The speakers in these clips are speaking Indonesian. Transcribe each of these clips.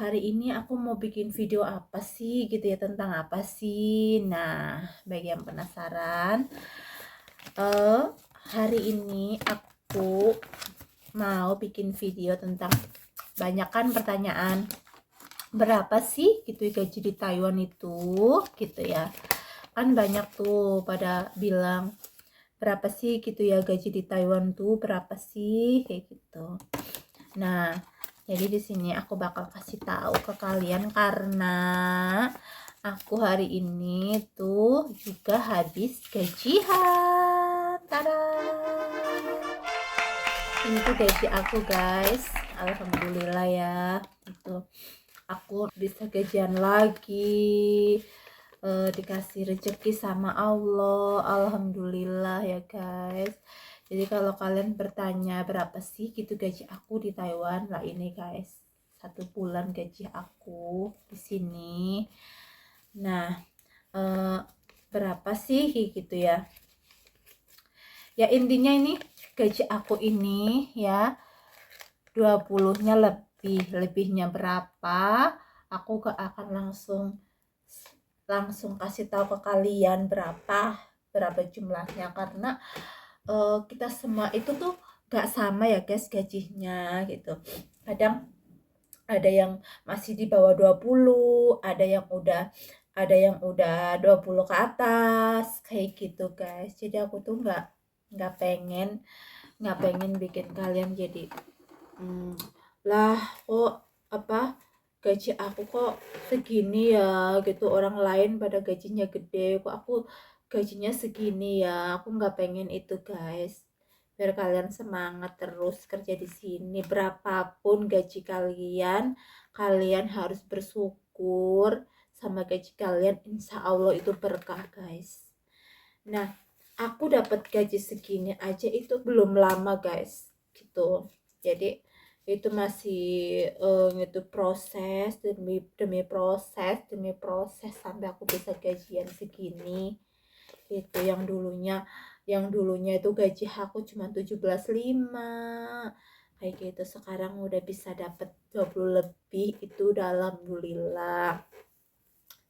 hari ini aku mau bikin video apa sih gitu ya, tentang apa sih. Nah, bagi yang penasaran, eh hari ini aku mau bikin video tentang banyak kan pertanyaan, berapa sih gitu ya gaji di Taiwan itu gitu ya. Kan banyak tuh pada bilang berapa sih gitu ya gaji di Taiwan tuh berapa sih kayak gitu. Nah, jadi di sini aku bakal kasih tahu ke kalian karena aku hari ini tuh juga habis gajian. Tada! Ini tuh gaji aku, guys. Alhamdulillah ya. Itu aku bisa gajian lagi. Dikasih rezeki sama Allah. Alhamdulillah ya, guys. Jadi kalau kalian bertanya berapa sih gitu gaji aku di Taiwan, lah ini guys, 1 bulan gaji aku di sini. Nah, berapa sih gitu ya? Ya intinya ini gaji aku ini ya 20-nya lebihnya berapa? Aku gak akan langsung kasih tahu ke kalian berapa jumlahnya karena kita semua itu tuh gak sama ya guys gajinya gitu. Kadang ada yang masih di bawah 20, ada yang udah 20 ke atas kayak gitu guys. Jadi aku tuh nggak pengen bikin kalian jadi lah kok apa gaji aku kok segini ya gitu, orang lain pada gajinya gede kok aku gajinya segini ya. Aku nggak pengen itu guys, biar kalian semangat terus kerja di sini. Berapapun gaji kalian, kalian harus bersyukur sama gaji kalian, insya Allah itu berkah guys. Nah, aku dapat gaji segini aja itu belum lama guys gitu. Jadi itu masih itu proses demi proses sampai aku bisa gajian segini itu. Yang dulunya itu gaji aku cuma 17,5 kayak gitu, sekarang udah bisa dapat 20 lebih, itu udah alhamdulillah.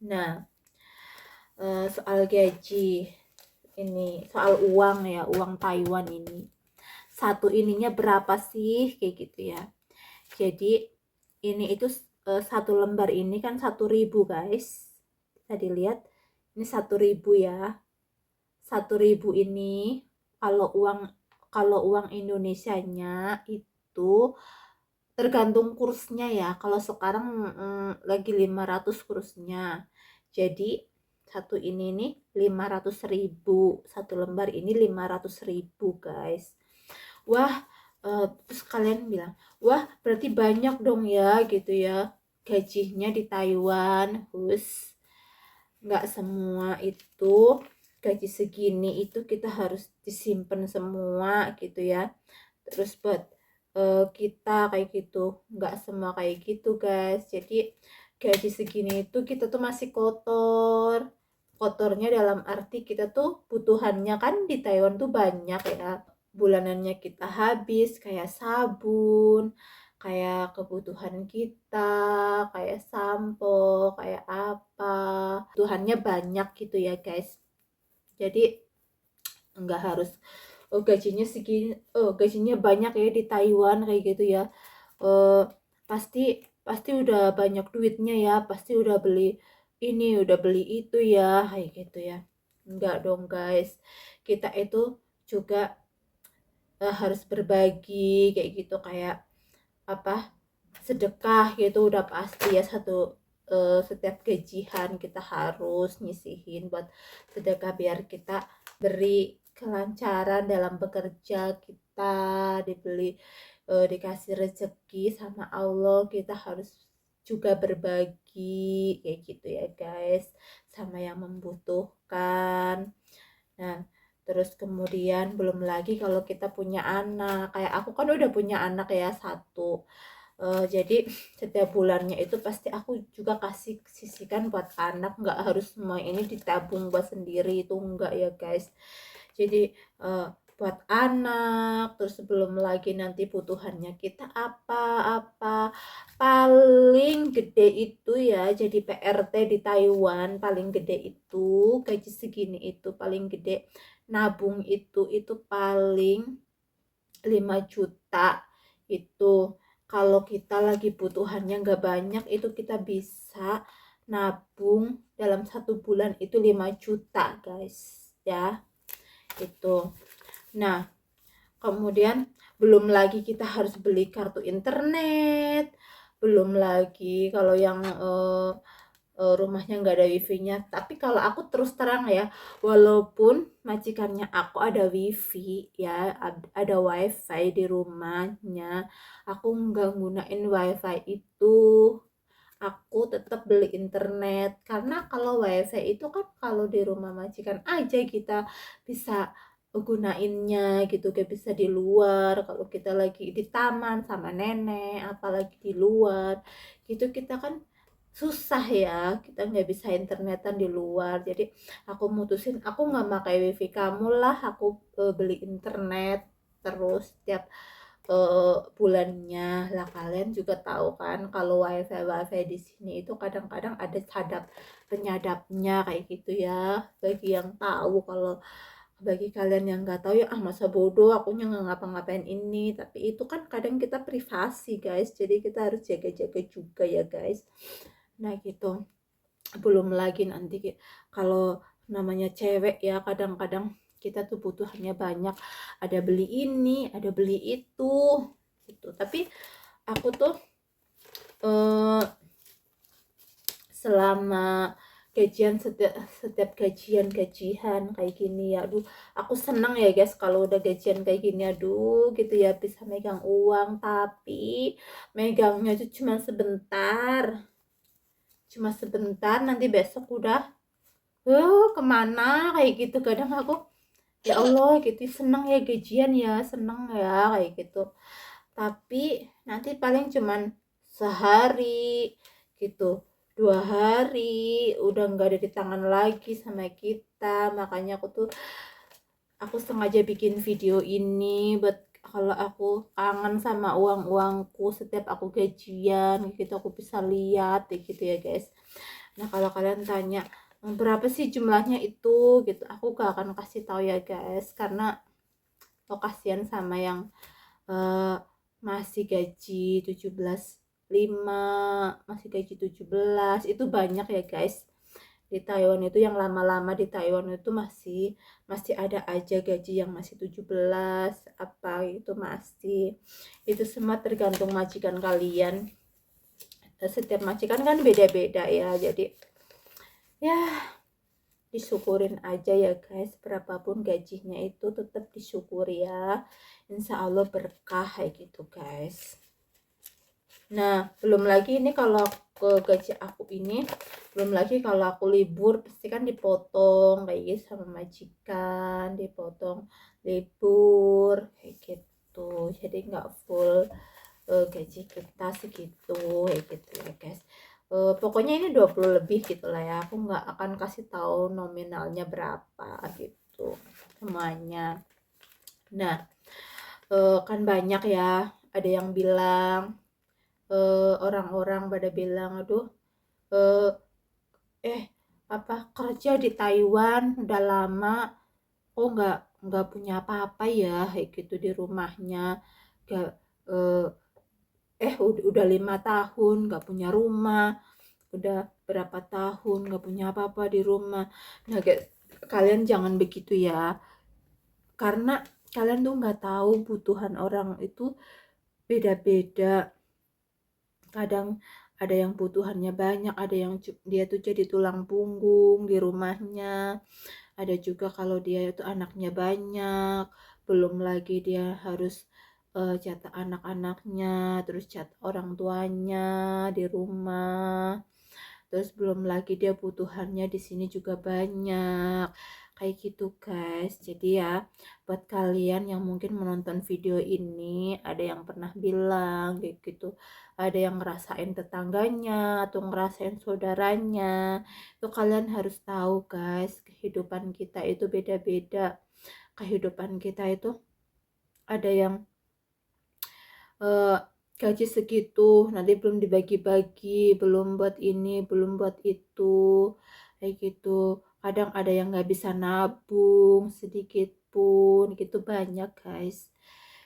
Nah, soal gaji ini, soal uang ya, uang Taiwan ini satu ininya berapa sih kayak gitu ya. Jadi ini itu satu lembar ini kan 1.000 guys, bisa dilihat ini 1.000 ya. 1.000 ini kalau uang Indonesianya itu tergantung kursnya ya. Kalau sekarang lagi 500 kursnya. Jadi satu ini nih 500.000, satu lembar ini 500.000 guys. Wah, terus kalian bilang, wah berarti banyak dong ya gitu ya gajinya di Taiwan. Nggak semua itu gaji segini itu kita harus disimpan semua gitu ya. Terus buat kita kayak gitu, nggak semua kayak gitu guys. Jadi gaji segini itu kita tuh masih kotornya dalam arti kita tuh butuhannya kan di Taiwan tuh banyak ya, bulanannya kita habis kayak sabun, kayak kebutuhan kita, kayak sampo, kayak apa, kebutuhannya banyak gitu ya guys. Jadi nggak harus gajinya segini, gajinya banyak ya di Taiwan kayak gitu ya. Pasti udah banyak duitnya ya, pasti udah beli ini, udah beli itu ya kayak gitu ya. Enggak dong guys, kita itu juga harus berbagi kayak gitu, kayak apa, sedekah gitu udah pasti ya. Setiap gajian kita harus nyisihin buat sedekah biar kita beri kelancaran dalam bekerja kita, dikasih rezeki sama Allah, kita harus juga berbagi kayak gitu ya guys, sama yang membutuhkan. Nah, terus kemudian belum lagi kalau kita punya anak, kayak aku kan udah punya anak ya satu. Jadi setiap bulannya itu pasti aku juga kasih sisihkan buat anak, nggak harus semua ini ditabung buat sendiri, itu enggak ya guys. Jadi buat anak, terus belum lagi nanti butuhannya kita apa. Paling gede itu ya jadi PRT di Taiwan, paling gede itu gaji segini itu paling gede nabung itu paling 5 juta itu. Kalau kita lagi butuhannya nggak banyak itu kita bisa nabung dalam 1 bulan itu 5 juta guys ya itu. Nah, kemudian belum lagi kita harus beli kartu internet, belum lagi kalau yang rumahnya nggak ada wifi-nya. Tapi kalau aku terus terang ya, walaupun majikannya aku ada wifi ya, ada wifi di rumahnya, aku nggak gunain wifi itu. Aku tetap beli internet karena kalau wifi itu kan kalau di rumah majikan aja kita bisa gunainnya gitu, gak bisa di luar. Kalau kita lagi di taman sama nenek apalagi di luar gitu kita kan susah ya, kita nggak bisa internetan di luar. Jadi aku mutusin aku nggak pakai wifi kamu lah, aku beli internet terus tiap bulannya lah. Kalian juga tahu kan kalau wifi di sini itu kadang-kadang ada cadap penyadapnya kayak gitu ya, bagi yang tahu. Kalau bagi kalian yang nggak tahu ya masa bodoh akunya nggak ngapa-ngapain ini, tapi itu kan kadang kita privasi guys, jadi kita harus jaga-jaga juga ya guys. Nah gitu, belum lagi nanti kalau namanya cewek ya kadang-kadang kita tuh butuhannya banyak, ada beli ini ada beli itu gitu. Tapi aku tuh eh, selama gajian setiap gajian kayak gini ya, aduh aku seneng ya guys kalau udah gajian kayak gini, aduh gitu ya bisa megang uang. Tapi megangnya tuh cuma sebentar, nanti besok udah kemana kayak gitu. Kadang aku ya Allah gitu seneng ya gajian ya, seneng ya kayak gitu. Tapi nanti paling cuman sehari gitu, 2 hari udah nggak ada di tangan lagi sama kita. Makanya aku sengaja bikin video ini buat kalau aku kangen sama uangku setiap aku gajian gitu aku bisa lihat gitu ya guys. Nah kalau kalian tanya berapa sih jumlahnya itu gitu, aku gak akan kasih tahu ya guys, karena kasihan sama yang uh, masih gaji 17,5, masih gaji 17 itu banyak ya guys. Di Taiwan itu yang lama-lama di Taiwan itu masih masih ada aja gaji yang masih 17 apa itu masih. Itu semua tergantung majikan kalian. Setiap majikan kan beda-beda ya, jadi ya disyukurin aja ya guys, berapapun gajinya itu tetap disyukuri ya, insya Allah berkah kayak gitu guys. Nah belum lagi ini kalau ke gaji aku ini, belum lagi kalau aku libur pasti kan dipotong kayak gitu sama majikan, dipotong libur kayak gitu, jadi nggak full gaji kita segitu kayak gitu ya guys. Pokoknya ini 20 lebih gitu lah ya, aku nggak akan kasih tahu nominalnya berapa gitu semuanya. Nah kan banyak ya, ada yang bilang orang-orang pada bilang aduh eh, apa kerja di Taiwan udah lama kok nggak punya apa-apa ya kayak gitu di rumahnya, gak eh, udah 5 tahun nggak punya rumah, udah berapa tahun nggak punya apa-apa di rumah. Nah guys, kalian jangan begitu ya, karena kalian tuh nggak tahu butuhan orang itu beda-beda. Kadang ada yang butuhannya banyak, ada yang dia tuh jadi tulang punggung di rumahnya, ada juga kalau dia itu anaknya banyak, belum lagi dia harus catat anak-anaknya, terus catat orang tuanya di rumah, terus belum lagi dia butuhannya di sini juga banyak kayak gitu guys. Jadi ya buat kalian yang mungkin menonton video ini ada yang pernah bilang kayak gitu, ada yang ngerasain tetangganya atau ngerasain saudaranya, itu kalian harus tahu guys kehidupan kita itu beda-beda. kehidupan kita itu ada yang gaji segitu nanti belum dibagi-bagi, belum buat ini, belum buat itu, kayak gitu. Kadang ada yang nggak bisa nabung sedikit pun, gitu banyak guys.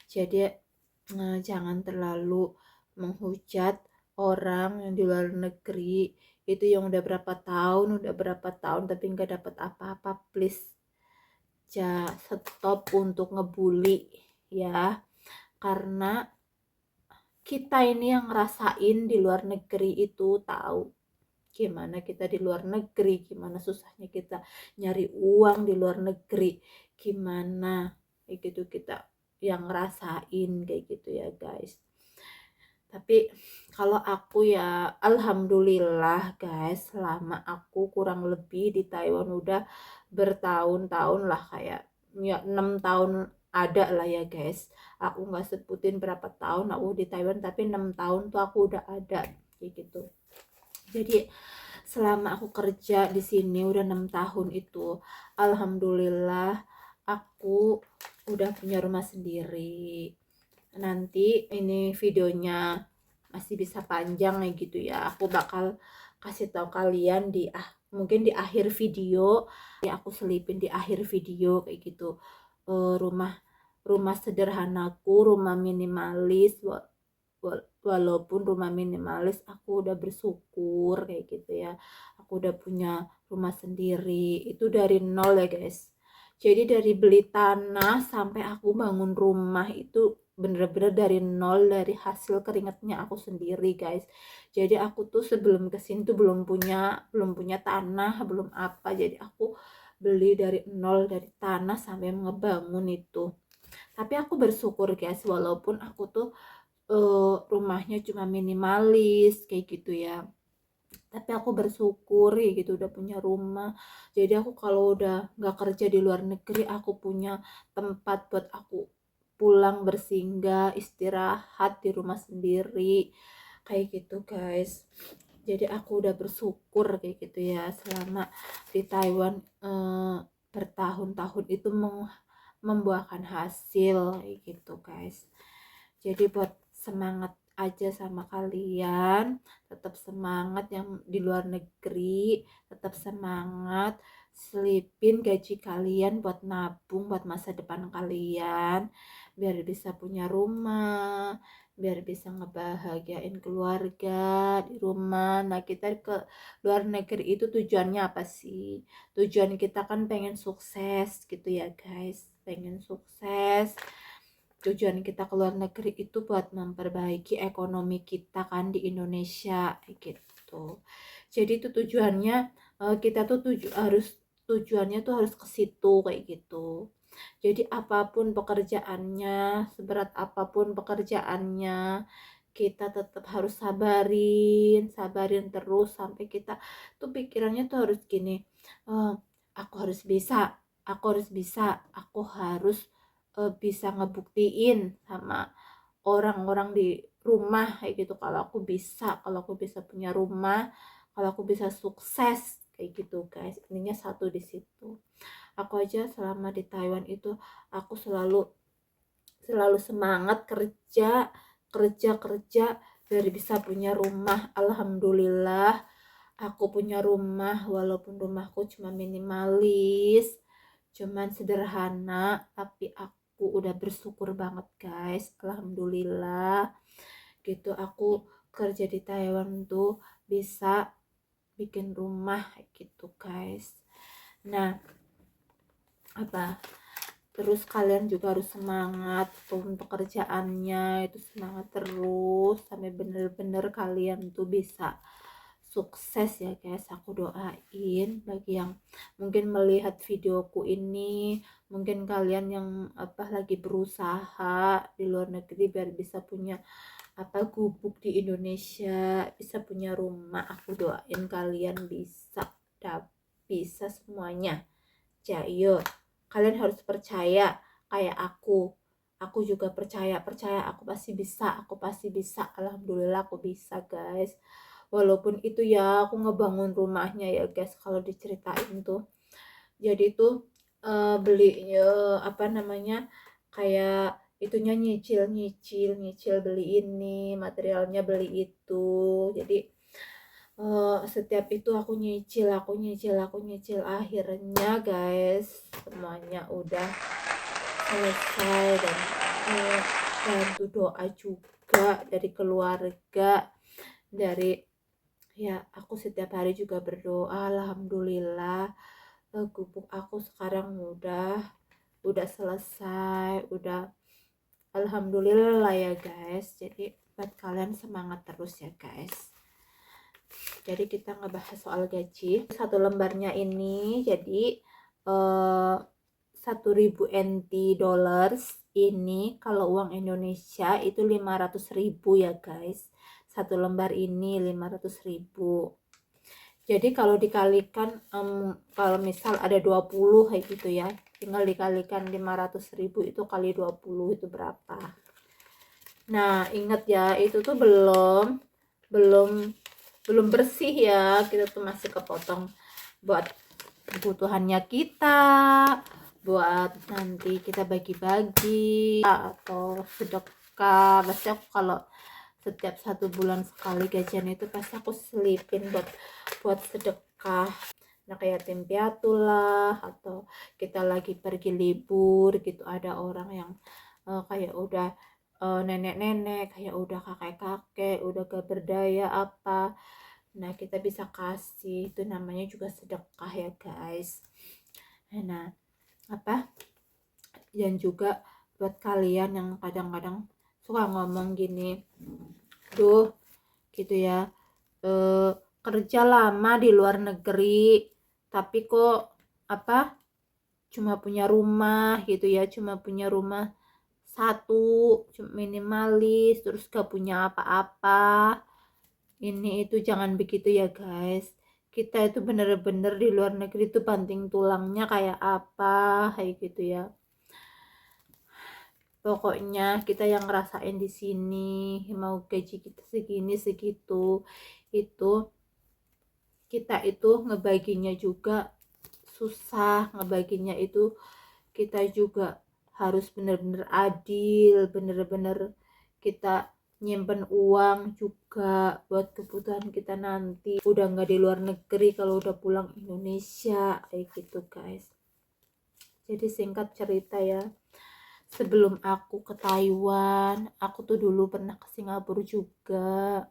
Jadi jangan terlalu menghujat orang yang di luar negeri itu yang udah berapa tahun tapi nggak dapat apa-apa. Please stop untuk ngebully ya, karena kita ini yang ngerasain di luar negeri itu tahu gimana kita di luar negeri, gimana susahnya kita nyari uang di luar negeri, gimana kayak gitu kita yang ngerasain kayak gitu ya guys. Tapi kalau aku ya alhamdulillah guys, selama aku kurang lebih di Taiwan udah bertahun-tahun lah, kayak ya 6 tahun ada lah ya guys. Aku nggak sebutin berapa tahun aku di Taiwan, tapi 6 tahun tuh aku udah ada kayak gitu. Jadi selama aku kerja di sini udah 6 tahun itu, alhamdulillah aku udah punya rumah sendiri. Nanti ini videonya masih bisa panjang kayak gitu ya, aku bakal kasih tahu kalian mungkin di akhir video ya, aku selipin di akhir video kayak gitu. Rumah rumah sederhanaku, rumah minimalis, walaupun rumah minimalis aku udah bersyukur kayak gitu ya, aku udah punya rumah sendiri itu dari nol ya guys. Jadi dari beli tanah sampai aku bangun rumah itu bener-bener dari nol, dari hasil keringatnya aku sendiri guys. Jadi aku tuh sebelum kesini tuh belum punya tanah, belum apa, jadi aku beli dari nol, dari tanah sampai ngebangun itu. Tapi aku bersyukur guys, walaupun aku tuh rumahnya cuma minimalis kayak gitu ya, tapi aku bersyukur ya gitu udah punya rumah. Jadi aku kalau udah nggak kerja di luar negeri, aku punya tempat buat aku pulang bersinggah, istirahat di rumah sendiri kayak gitu guys. Jadi aku udah bersyukur kayak gitu ya, selama di Taiwan bertahun-tahun itu membuahkan hasil kayak gitu guys. Jadi buat semangat aja sama kalian, tetap semangat yang di luar negeri, tetap semangat, selipin gaji kalian buat nabung buat masa depan kalian, biar bisa punya rumah, biar bisa ngebahagiain keluarga di rumah. Nah, kita ke luar negeri itu tujuannya apa sih? Tujuan kita kan pengen sukses gitu ya guys, pengen sukses. Tujuan kita ke luar negeri itu buat memperbaiki ekonomi kita kan di Indonesia gitu. Jadi itu tujuannya, kita tuh tujuannya tuh harus ke situ kayak gitu. Jadi apapun pekerjaannya, seberat apapun pekerjaannya, kita tetap harus sabarin terus sampai kita tuh pikirannya tuh harus gini, eh, aku harus bisa, aku harus bisa ngebuktiin sama orang-orang di rumah kayak gitu, kalau aku bisa punya rumah, kalau aku bisa sukses kayak gitu guys. Ininya satu di situ. Aku aja selama di Taiwan itu aku selalu selalu semangat kerja kerja kerja biar bisa punya rumah. Alhamdulillah aku punya rumah, walaupun rumahku cuma minimalis, cuman sederhana, tapi aku udah bersyukur banget guys. Alhamdulillah gitu, aku kerja di Taiwan tuh bisa bikin rumah gitu guys. Nah, apa, terus kalian juga harus semangat pun pekerjaannya itu, semangat terus sampai bener-bener kalian tuh bisa sukses ya guys. Aku doain bagi yang mungkin melihat videoku ini, mungkin kalian yang lagi berusaha di luar negeri biar bisa punya gubuk di Indonesia, bisa punya rumah, aku doain kalian bisa semuanya. Jayo, kalian harus percaya kayak aku juga percaya aku pasti bisa. Alhamdulillah aku bisa guys. Walaupun itu ya aku ngebangun rumahnya ya guys, kalau diceritain tuh, jadi tuh beli apa namanya, kayak itunya nyicil beli ini, materialnya beli itu. Jadi setiap itu aku nyicil, akhirnya guys semuanya udah selesai. Dan bantu doa juga dari keluarga, dari ya aku setiap hari juga berdoa. Alhamdulillah gubuk aku sekarang udah selesai, udah alhamdulillah ya guys. Jadi buat kalian semangat terus ya guys. Jadi kita ngebahas soal gaji. Satu lembarnya ini jadi 1.000 NT dollars ini kalau uang Indonesia itu 500.000 ya guys. Satu lembar ini 500.000. Jadi kalau dikalikan kalau misal ada 20 kayak gitu ya, tinggal dikalikan 500.000 itu kali 20 itu berapa. Nah ingat ya, itu tuh belum belum bersih ya, kita tuh masih kepotong buat kebutuhannya kita, buat nanti kita bagi-bagi atau sedekah. Pasti aku kalau setiap 1 bulan sekali gajian itu pasti aku selipin buat sedekah. Nah kayak tim piatu lah, atau kita lagi pergi libur gitu, ada orang yang kayak udah nenek-nenek, kayak udah kakek-kakek, udah gak berdaya apa, nah kita bisa kasih, itu namanya juga sedekah ya guys. Nah apa, dan juga buat kalian yang kadang-kadang suka ngomong gini, duh gitu ya, kerja lama di luar negeri tapi kok apa cuma punya rumah gitu ya, cuma punya rumah satu, minimalis, terus gak punya apa-apa. Ini itu jangan begitu ya guys. Kita itu bener-bener di luar negeri itu banting tulangnya kayak apa, kayak gitu ya. Pokoknya kita yang ngerasain di sini, mau gaji kita segini segitu, itu kita itu ngebaginya juga susah, ngebaginya itu kita juga harus bener-bener adil, bener-bener kita nyimpen uang juga buat kebutuhan kita nanti udah nggak di luar negeri, kalau udah pulang Indonesia kayak gitu guys. Jadi singkat cerita ya, sebelum aku ke Taiwan, aku tuh dulu pernah ke Singapura juga.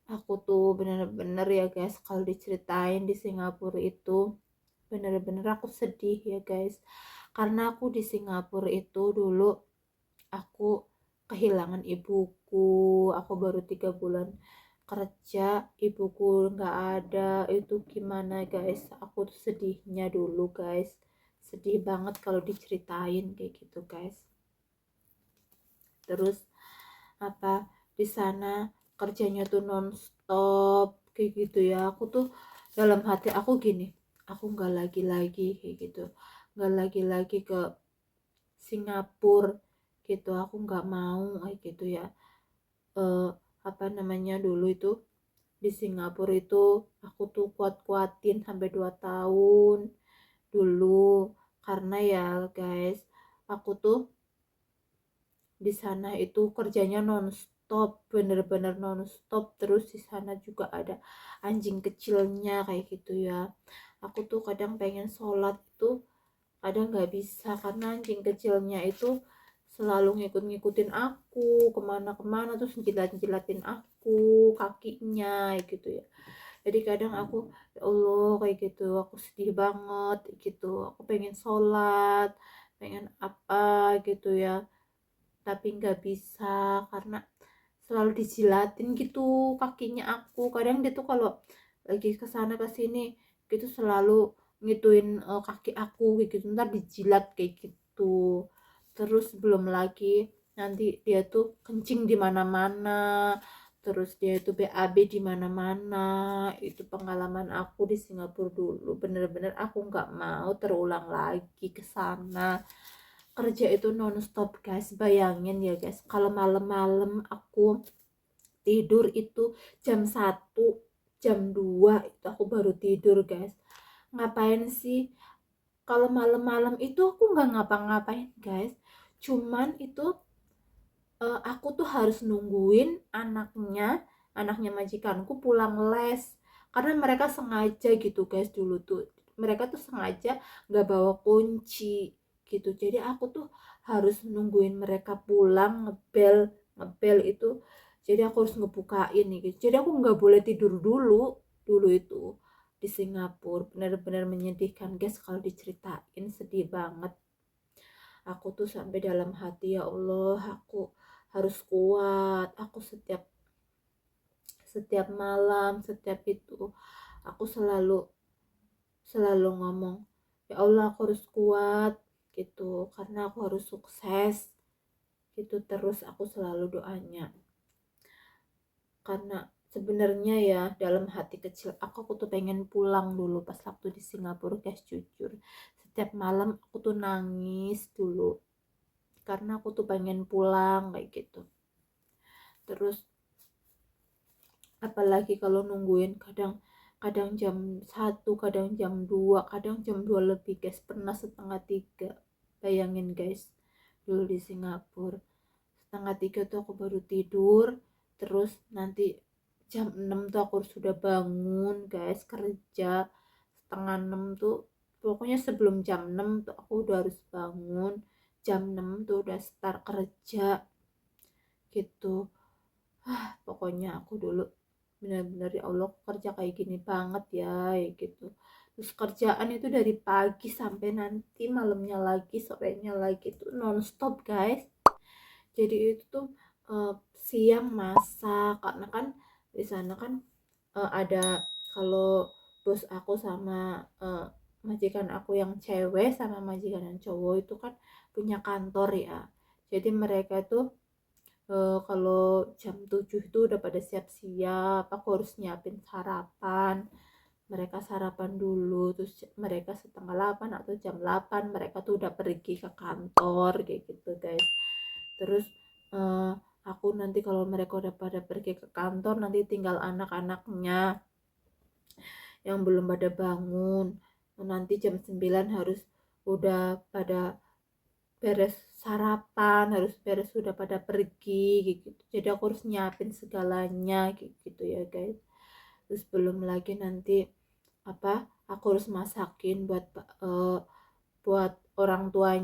Aku tuh bener-bener ya guys, kalau diceritain di Singapura itu bener-bener aku sedih ya guys, karena aku di Singapura itu dulu aku kehilangan ibuku. Aku baru 3 bulan kerja, ibuku nggak ada. Itu gimana guys, aku tuh sedihnya dulu guys, sedih banget kalau diceritain kayak gitu guys. Terus apa, di sana kerjanya tuh nonstop kayak gitu ya. Aku tuh dalam hati aku gini, aku nggak lagi-lagi kayak gitu, nggak lagi-lagi ke Singapura gitu, aku nggak mau kayak gitu ya. Apa namanya, dulu itu di Singapura itu aku tuh kuat-kuatin sampai 2 tahun dulu, karena ya guys aku tuh di sana itu kerjanya nonstop, bener-bener nonstop. Terus di sana juga ada anjing kecilnya kayak gitu ya. Aku tuh kadang pengen sholat itu kadang nggak bisa, karena anjing kecilnya itu selalu ngikut-ngikutin aku kemana-kemana, terus jilat-jilatin aku kakinya gitu ya. Jadi kadang aku, ya Allah kayak gitu, aku sedih banget gitu, aku pengen sholat, pengen apa gitu ya, tapi nggak bisa karena selalu dijilatin gitu kakinya aku. Kadang dia tuh kalau lagi kesana kesini gitu selalu ngituin kaki aku kayak gitu, ntar dijilat kayak gitu. Terus belum lagi nanti dia tuh kencing di mana-mana, terus dia itu BAB di mana-mana. Itu pengalaman aku di Singapura dulu, bener-bener aku nggak mau terulang lagi ke sana. Kerja itu nonstop guys, bayangin ya guys, kalau malam-malam aku tidur itu jam 1 jam 2 itu aku baru tidur guys. Ngapain sih kalau malam-malam itu aku nggak ngapa-ngapain guys, cuman itu aku tuh harus nungguin anaknya majikanku pulang les, karena mereka sengaja gitu guys, dulu tuh mereka tuh sengaja nggak bawa kunci gitu, jadi aku tuh harus nungguin mereka pulang, ngebel ngebel itu, jadi aku harus ngebukain nih gitu. Jadi aku nggak boleh tidur dulu dulu itu di Singapura. Benar-benar menyedihkan guys, kalau diceritain sedih banget. Aku tuh sampai dalam hati, ya Allah, aku harus kuat. Aku setiap setiap malam, setiap itu aku selalu selalu ngomong, ya Allah, aku harus kuat gitu, karena aku harus sukses gitu. Terus aku selalu doanya, karena sebenarnya ya dalam hati kecil aku tuh pengen pulang dulu pas waktu di Singapura guys, jujur setiap malam aku tuh nangis dulu karena aku tuh pengen pulang kayak gitu. Terus apalagi kalau nungguin, kadang kadang jam 1, kadang jam 2, kadang jam 2 lebih guys, pernah setengah 3. Bayangin guys, dulu di Singapura setengah 3 tuh aku baru tidur, terus nanti jam 6 tuh aku sudah bangun guys kerja. Setengah 6 tuh, pokoknya sebelum jam 6 tuh aku udah harus bangun, jam 6 tuh udah start kerja gitu. Pokoknya aku dulu benar-benar, ya Allah, kerja kayak gini banget ya, ya gitu. Terus kerjaan itu dari pagi sampai nanti malamnya lagi, sorenya lagi, tuh nonstop guys. Jadi itu tuh siang masak, karena kan di sana kan ada, kalau bos aku sama majikan aku yang cewek sama majikan yang cowok itu kan punya kantor ya. Jadi mereka tuh kalau jam 7 itu udah pada siap-siap, aku harus nyiapin sarapan. Mereka sarapan dulu, terus mereka setengah 8 atau jam 8 mereka tuh udah pergi ke kantor kayak gitu guys. Terus eh, aku nanti kalau mereka udah pada pergi ke kantor, nanti tinggal anak-anaknya yang belum pada bangun. Nanti jam 9 harus udah pada beres sarapan, harus beres sudah pada pergi gitu. Jadi aku harus nyiapin segalanya gitu ya guys. Terus belum lagi nanti apa, aku harus masakin buat orang tua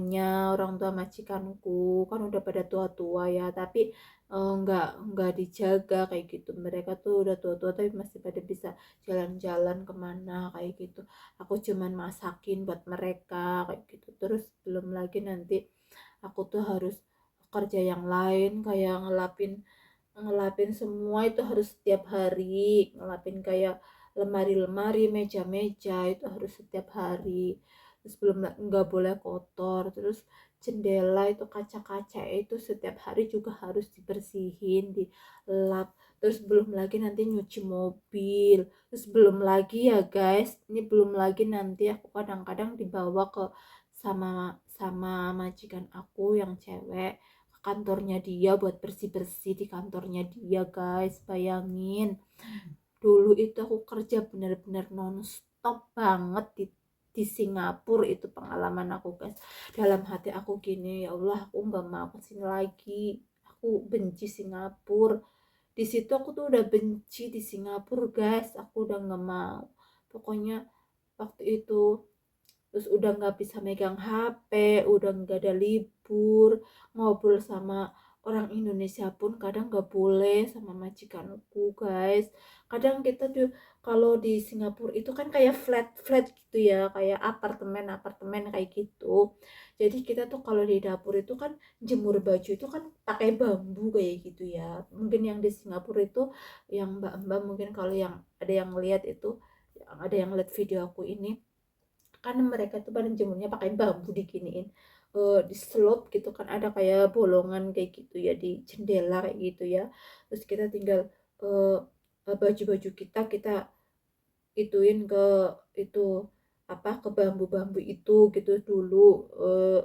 majikanku, kan udah pada tua-tua ya, tapi nggak dijaga kayak gitu. Mereka tuh udah tua-tua tapi masih pada bisa jalan-jalan kemana kayak gitu. Aku cuman masakin buat mereka kayak gitu. Terus belum lagi nanti aku tuh harus kerja yang lain, kayak ngelapin ngelapin semua itu harus setiap hari, ngelapin kayak lemari-lemari, meja-meja itu harus setiap hari. Terus belum, nggak boleh kotor. Terus jendela itu, kaca-kaca itu setiap hari juga harus dibersihin, dilap. Terus belum lagi nanti nyuci mobil. Terus belum lagi ya guys, ini belum lagi nanti aku kadang-kadang dibawa ke sama sama majikan aku yang cewek kantornya dia buat bersih-bersih di kantornya dia guys. Bayangin dulu itu aku kerja bener-bener nonstop banget di Singapura. Itu pengalaman aku guys, dalam hati aku gini, ya Allah, aku nggak mau kesini lagi, aku benci Singapura. Di situ aku tuh udah benci di Singapura guys, aku udah nggak mau pokoknya waktu itu. Terus udah nggak bisa megang HP, udah nggak ada libur, ngobrol sama orang Indonesia pun kadang nggak boleh sama majikanku guys. Kadang kita tuh kalau di Singapura itu kan kayak flat flat gitu ya, kayak apartemen apartemen kayak gitu. Jadi kita tuh kalau di dapur itu kan jemur baju itu kan pakai bambu kayak gitu ya. Mungkin yang di Singapura itu, yang mbak-mbak mungkin kalau yang ada yang lihat itu, ada yang lihat video aku ini, kan mereka tuh pada jemurnya pakai bambu diginiin, di slope gitu kan, ada kayak bolongan kayak gitu ya di jendela kayak gitu ya. Terus kita tinggal eh, baju-baju kita kita ituin ke itu, apa, ke bambu-bambu itu gitu dulu, eh,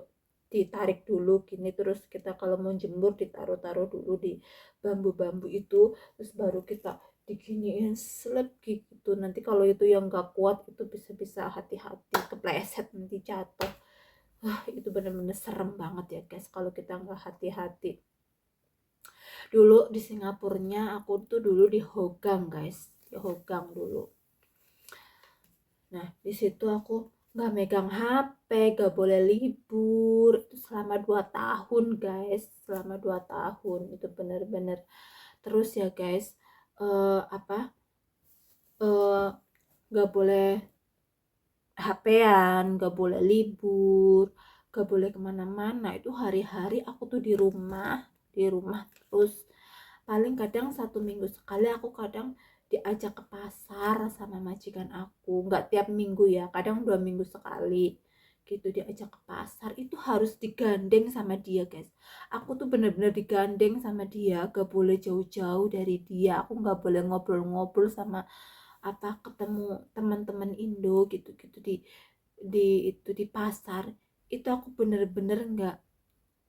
ditarik dulu gini, terus kita kalau mau jemur ditaruh-taruh dulu di bambu-bambu itu, terus baru kita diginiin slap gitu. Nanti kalau itu yang gak kuat itu bisa-bisa hati-hati kepleset nanti jatuh. Wah, itu bener-bener serem banget ya guys kalau kita nggak hati-hati. Dulu di Singapurnya aku tuh dulu di Hogang guys, di Hogang dulu. Nah, di situ aku nggak megang HP, nggak boleh libur. Itu selama 2 tahun, guys. Selama 2 tahun. Itu bener-bener. Terus ya, guys, apa? eh nggak boleh HP-an, nggak boleh libur, nggak boleh kemana-mana. Itu hari-hari aku tuh di rumah terus. Paling kadang 1 minggu sekali aku kadang diajak ke pasar sama majikan aku. Nggak tiap minggu ya, kadang 2 minggu sekali gitu diajak ke pasar. Itu harus digandeng sama dia guys. Aku tuh bener-bener digandeng sama dia, gak boleh jauh-jauh dari dia. Aku nggak boleh ngobrol-ngobrol sama apa ketemu teman-teman Indo gitu-gitu di itu di pasar. Itu aku bener-bener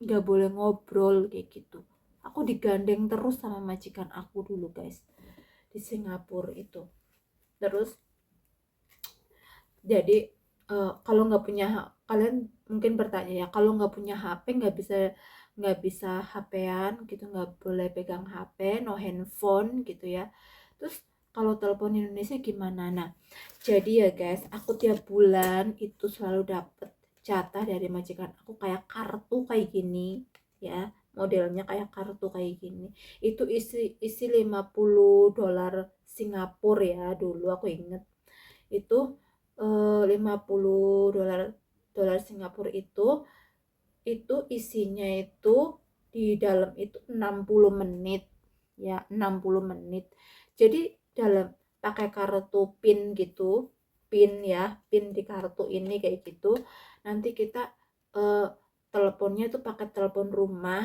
nggak boleh ngobrol kayak gitu. Aku digandeng terus sama majikan aku dulu guys di Singapura itu. Terus jadi kalau nggak punya kalian mungkin bertanya ya, kalau nggak punya HP nggak bisa HP-an gitu, nggak boleh pegang HP, no handphone gitu ya. Terus kalau telepon Indonesia gimana? Nah, jadi ya guys, aku tiap bulan itu selalu dapet jatah dari majikan aku kayak kartu kayak gini ya, modelnya kayak kartu kayak gini. Itu isi isi $50 Singapura ya, dulu aku inget itu 50 dolar dolar Singapura itu isinya itu di dalam itu 60 menit ya, 60 menit. Jadi dalam pakai kartu PIN gitu, PIN ya, PIN di kartu ini kayak gitu. Nanti kita eh, teleponnya tuh pakai telepon rumah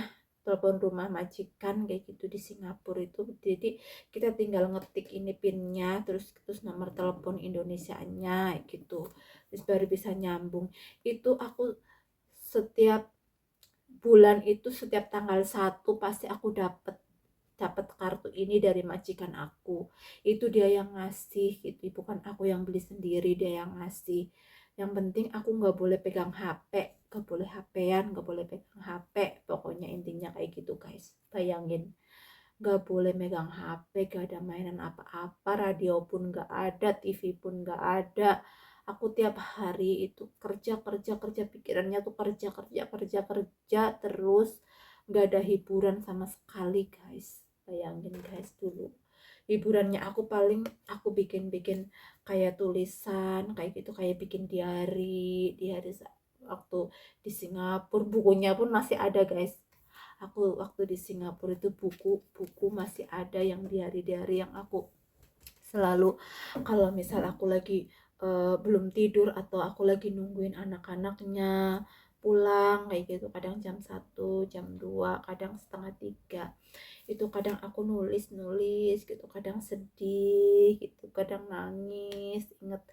majikan kayak gitu di Singapura itu. Jadi kita tinggal ngetik ini pinnya, terus nomor telepon Indonesianya gitu, terus baru bisa nyambung. Itu aku setiap bulan itu setiap tanggal 1 pasti aku dapet dapat kartu ini dari majikan aku. Itu dia yang ngasih gitu, bukan aku yang beli sendiri, dia yang ngasih. Yang penting aku nggak boleh pegang HP, nggak boleh HP-an, nggak boleh pegang HP. Pokoknya intinya kayak gitu guys. Bayangin, nggak boleh megang HP, gak ada mainan apa-apa, radio pun nggak ada, TV pun nggak ada. Aku tiap hari itu kerja kerja kerja, pikirannya tuh kerja kerja kerja kerja terus, nggak ada hiburan sama sekali guys. Bayangin guys, dulu hiburannya aku paling aku bikin-bikin kayak tulisan kayak gitu, kayak bikin diari waktu di Singapura. Bukunya pun masih ada guys. Aku waktu di Singapura itu buku-buku masih ada yang diari-diari yang aku selalu kalau misal aku lagi belum tidur atau aku lagi nungguin anak-anaknya pulang kayak gitu, kadang jam 1 jam 2 kadang setengah 3, itu kadang aku nulis-nulis gitu, kadang sedih gitu, kadang nangis, inget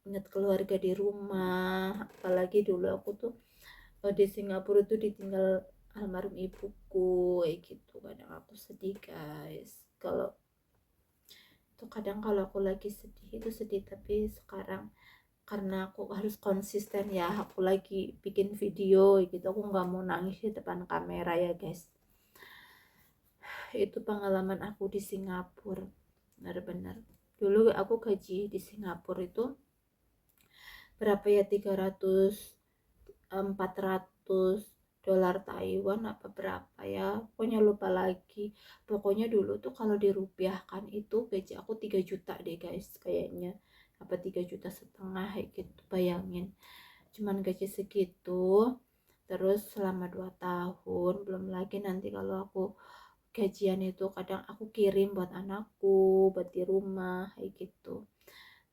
inget keluarga di rumah. Apalagi dulu aku tuh di Singapura tuh ditinggal almarhum ibuku kayak gitu. Kadang aku sedih guys, kalau itu kadang kalau aku lagi sedih itu sedih. Tapi sekarang karena aku harus konsisten ya, aku lagi bikin video gitu, aku nggak mau nangis di depan kamera ya guys. Itu pengalaman aku di Singapura, benar-benar. Dulu aku gaji di Singapura itu berapa ya, 300 $400 Taiwan apa berapa ya, pokoknya lupa lagi. Pokoknya dulu tuh kalau dirupiahkan itu gaji aku 3 juta deh guys kayaknya, apa 3,5 juta gitu. Bayangin, cuman gaji segitu terus selama 2 tahun. Belum lagi nanti kalau aku gajian itu kadang aku kirim buat anakku, buat di rumah kayak gitu.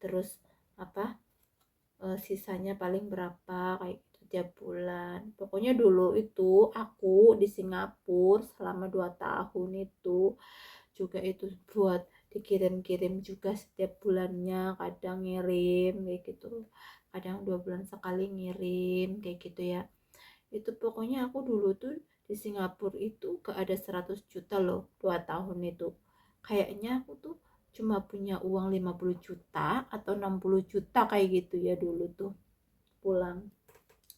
Terus apa sisanya paling berapa kayak gitu tiap bulan. Pokoknya dulu itu aku di Singapura selama 2 tahun itu juga itu buat dikirim-kirim juga setiap bulannya, kadang ngirim kayak gitu, kadang 2 bulan sekali ngirim kayak gitu ya. Itu pokoknya aku dulu tuh di Singapura itu gak ada 100 juta loh 2 tahun itu. Kayaknya aku tuh cuma punya uang 50 juta atau 60 juta kayak gitu ya dulu tuh pulang.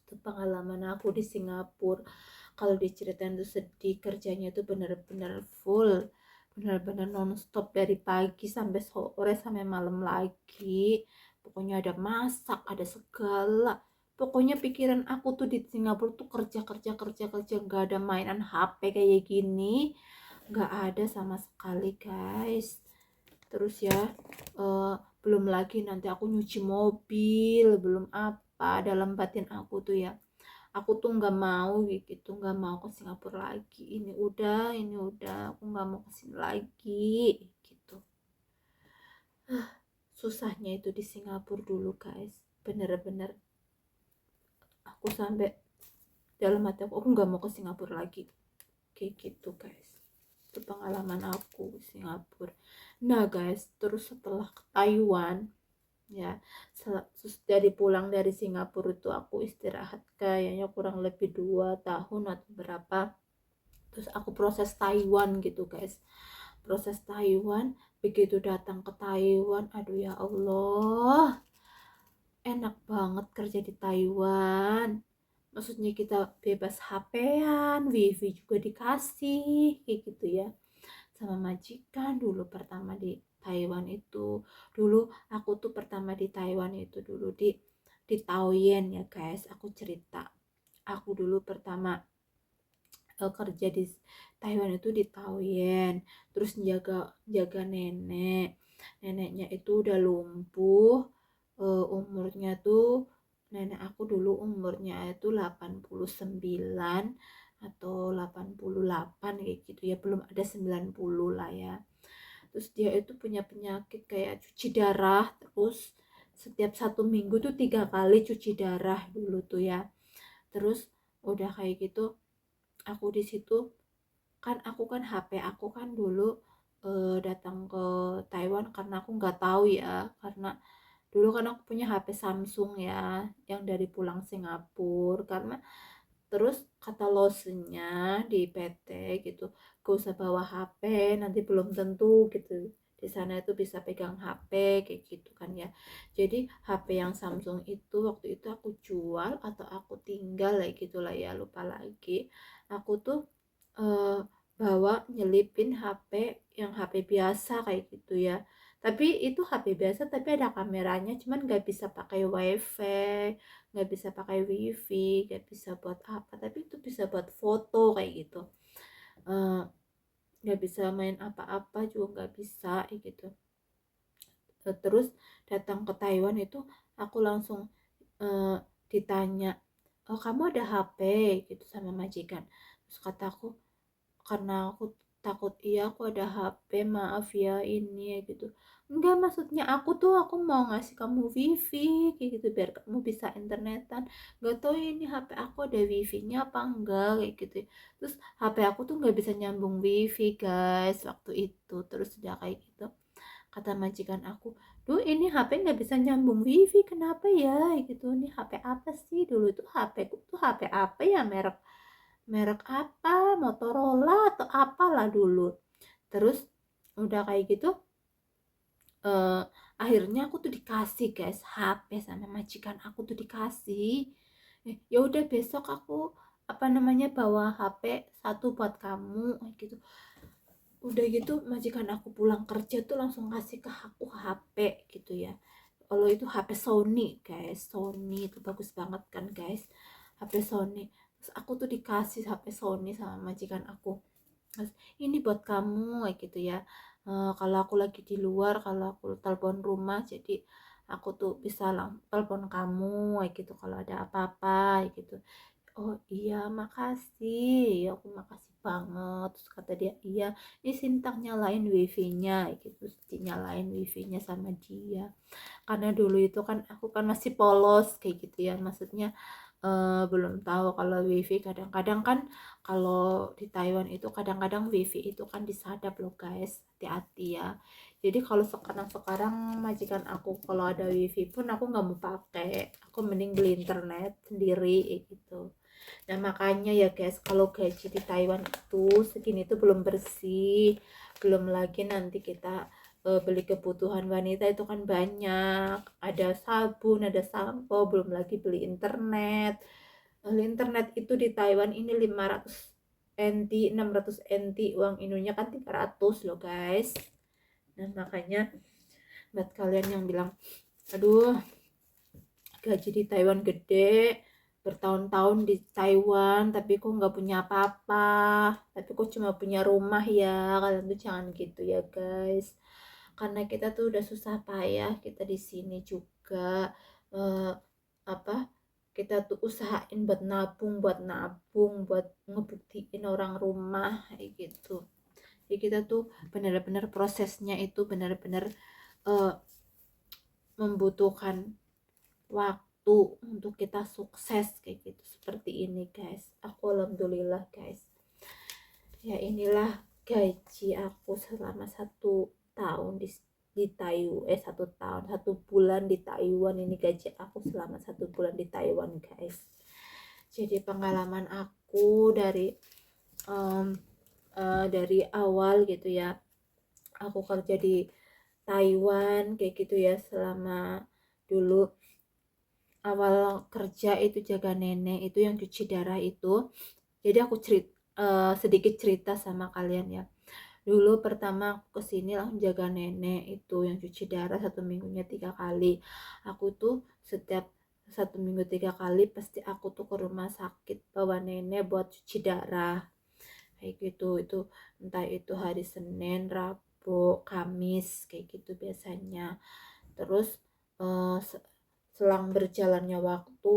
Itu pengalaman aku di Singapura. Kalau diceritain tuh sedih, kerjanya tuh bener-bener full, bener-bener non-stop dari pagi sampai sore sampai malam lagi. Pokoknya ada masak, ada segala. Pokoknya pikiran aku tuh di Singapura tuh kerja kerja kerja kerja, nggak ada mainan HP kayak gini, nggak ada sama sekali guys. Terus ya, eh, belum lagi nanti aku nyuci mobil, belum apa dalam batin aku tuh ya, aku tuh nggak mau gitu, nggak mau ke Singapura lagi, ini udah aku nggak mau ke sini lagi gitu. Susahnya itu di Singapura dulu guys, bener-bener aku sampai dalam hati aku nggak mau ke Singapura lagi kayak gitu guys. Itu pengalaman aku di Singapura. Nah guys, terus setelah ke Taiwan ya, dari pulang dari Singapura itu aku istirahat kayaknya kurang lebih 2 tahun atau berapa. Terus aku proses Taiwan gitu guys, proses Taiwan. Begitu datang ke Taiwan, aduh ya Allah, enak banget kerja di Taiwan. Maksudnya kita bebas HP-an, wifi juga dikasih kayak gitu ya, sama majikan. Dulu pertama di Taiwan itu, dulu aku tuh pertama di Taiwan itu dulu di Taoyuan ya guys, aku cerita. Aku dulu pertama kerja di Taiwan itu di Taoyuan, terus jaga jaga neneknya itu udah lumpuh. Umurnya tuh, nenek aku dulu umurnya itu 89 atau 88 kayak gitu ya, belum ada 90 lah ya. Terus dia itu punya penyakit kayak cuci darah terus, setiap 1 minggu tuh 3 kali cuci darah dulu tuh ya. Terus udah kayak gitu, aku di situ kan, aku kan HP aku kan dulu datang ke Taiwan karena aku nggak tahu ya, karena dulu kan aku punya HP Samsung ya, yang dari pulang Singapura. Karena terus kata losennya di PT gitu, gak usah bawa HP, nanti belum tentu gitu di sana itu bisa pegang HP kayak gitu kan ya. Jadi HP yang Samsung itu waktu itu aku jual atau aku tinggal kayak gitulah ya, lupa lagi. Aku tuh eh, bawa nyelipin HP, yang HP biasa kayak gitu ya, tapi itu HP biasa tapi ada kameranya, cuman nggak bisa pakai wifi, nggak bisa pakai wifi, nggak bisa buat apa, tapi itu bisa buat foto kayak gitu. Eh, nggak bisa main apa-apa juga nggak bisa kayak gitu. Terus datang ke Taiwan itu aku langsung eh, ditanya, oh kamu ada HP gitu sama majikan. Terus kataku, karena aku takut, iya aku ada HP, maaf ya ini ya gitu. Enggak, maksudnya aku mau ngasih kamu wifi kayak gitu biar kamu bisa internetan. Nggak tahu ini HP aku ada wifi-nya apa enggak kayak gitu. Terus HP aku tuh nggak bisa nyambung wifi guys waktu itu. Terus udah kayak gitu, kata majikan aku, duh ini HP nggak bisa nyambung wifi, kenapa ya gitu, ini HP apa sih, dulu tuh HP ku tuh HP apa ya, merek merek apa, Motorola atau apalah dulu. Terus udah kayak gitu, eh, akhirnya aku tuh dikasih guys HP sama majikan aku tuh dikasih. Ya udah besok aku apa namanya bawa HP satu buat kamu gitu. Udah gitu majikan aku pulang kerja tuh langsung kasih ke aku HP gitu ya. Kalau itu HP Sony guys, Sony itu bagus banget kan guys, HP Sony. Terus aku tuh dikasih HP Sony sama majikan aku. Terus ini buat kamu kayak gitu ya. Kalau aku lagi di luar, kalau aku telepon rumah, jadi aku tuh bisa telepon kamu kayak gitu kalau ada apa-apa kayak gitu. Oh iya makasih ya, aku makasih banget. Terus kata dia, iya ini Sintang nyalain wifi-nya gitu. Terus dinyalain wifi-nya sama dia, karena dulu itu kan aku kan masih polos kayak gitu ya, maksudnya belum tahu kalau wifi kadang-kadang kan, kalau di Taiwan itu kadang-kadang wifi itu kan disadap loh guys, hati-hati ya. Jadi kalau sekarang-sekarang majikan aku kalau ada wifi pun aku nggak mau pakai, aku mending beli internet sendiri kayak gitu. Nah makanya ya guys, kalau gaji di Taiwan itu segini tuh belum bersih, belum lagi nanti kita beli kebutuhan wanita itu kan banyak, ada sabun, ada sampo, belum lagi beli internet. Beli internet itu di Taiwan ini 500 NT, 600 NT, uang Indonesia kan 300 loh guys. Nah makanya buat kalian yang bilang aduh gaji di Taiwan gede, bertahun-tahun di Taiwan tapi kok nggak punya apa-apa, tapi kok cuma punya rumah ya, kalian tuh jangan gitu ya guys. Karena kita tuh udah susah payah kita di sini juga, eh, apa kita tuh usahain buat ngebuktiin orang rumah kayak gitu. Jadi kita tuh benar-benar prosesnya itu benar-benar eh, membutuhkan waktu untuk kita sukses kayak gitu, seperti ini guys. Aku alhamdulillah guys, ya inilah gaji aku selama 1 tahun di Taiwan, 1 tahun 1 bulan di Taiwan. Ini gaji aku selama 1 bulan di Taiwan guys. Jadi pengalaman aku um, dari awal gitu ya, aku kerja di Taiwan kayak gitu ya, selama dulu awal kerja itu jaga nenek itu yang cuci darah itu. Jadi aku sedikit cerita sama kalian ya. Dulu pertama aku kesini langsung jaga nenek itu yang cuci darah 1 minggunya 3 kali. Aku tuh setiap 1 minggu 3 kali pasti aku tuh ke rumah sakit bawa nenek buat cuci darah kayak gitu. Itu entah itu hari Senin, Rabu, Kamis kayak gitu biasanya. Terus eh, selang berjalannya waktu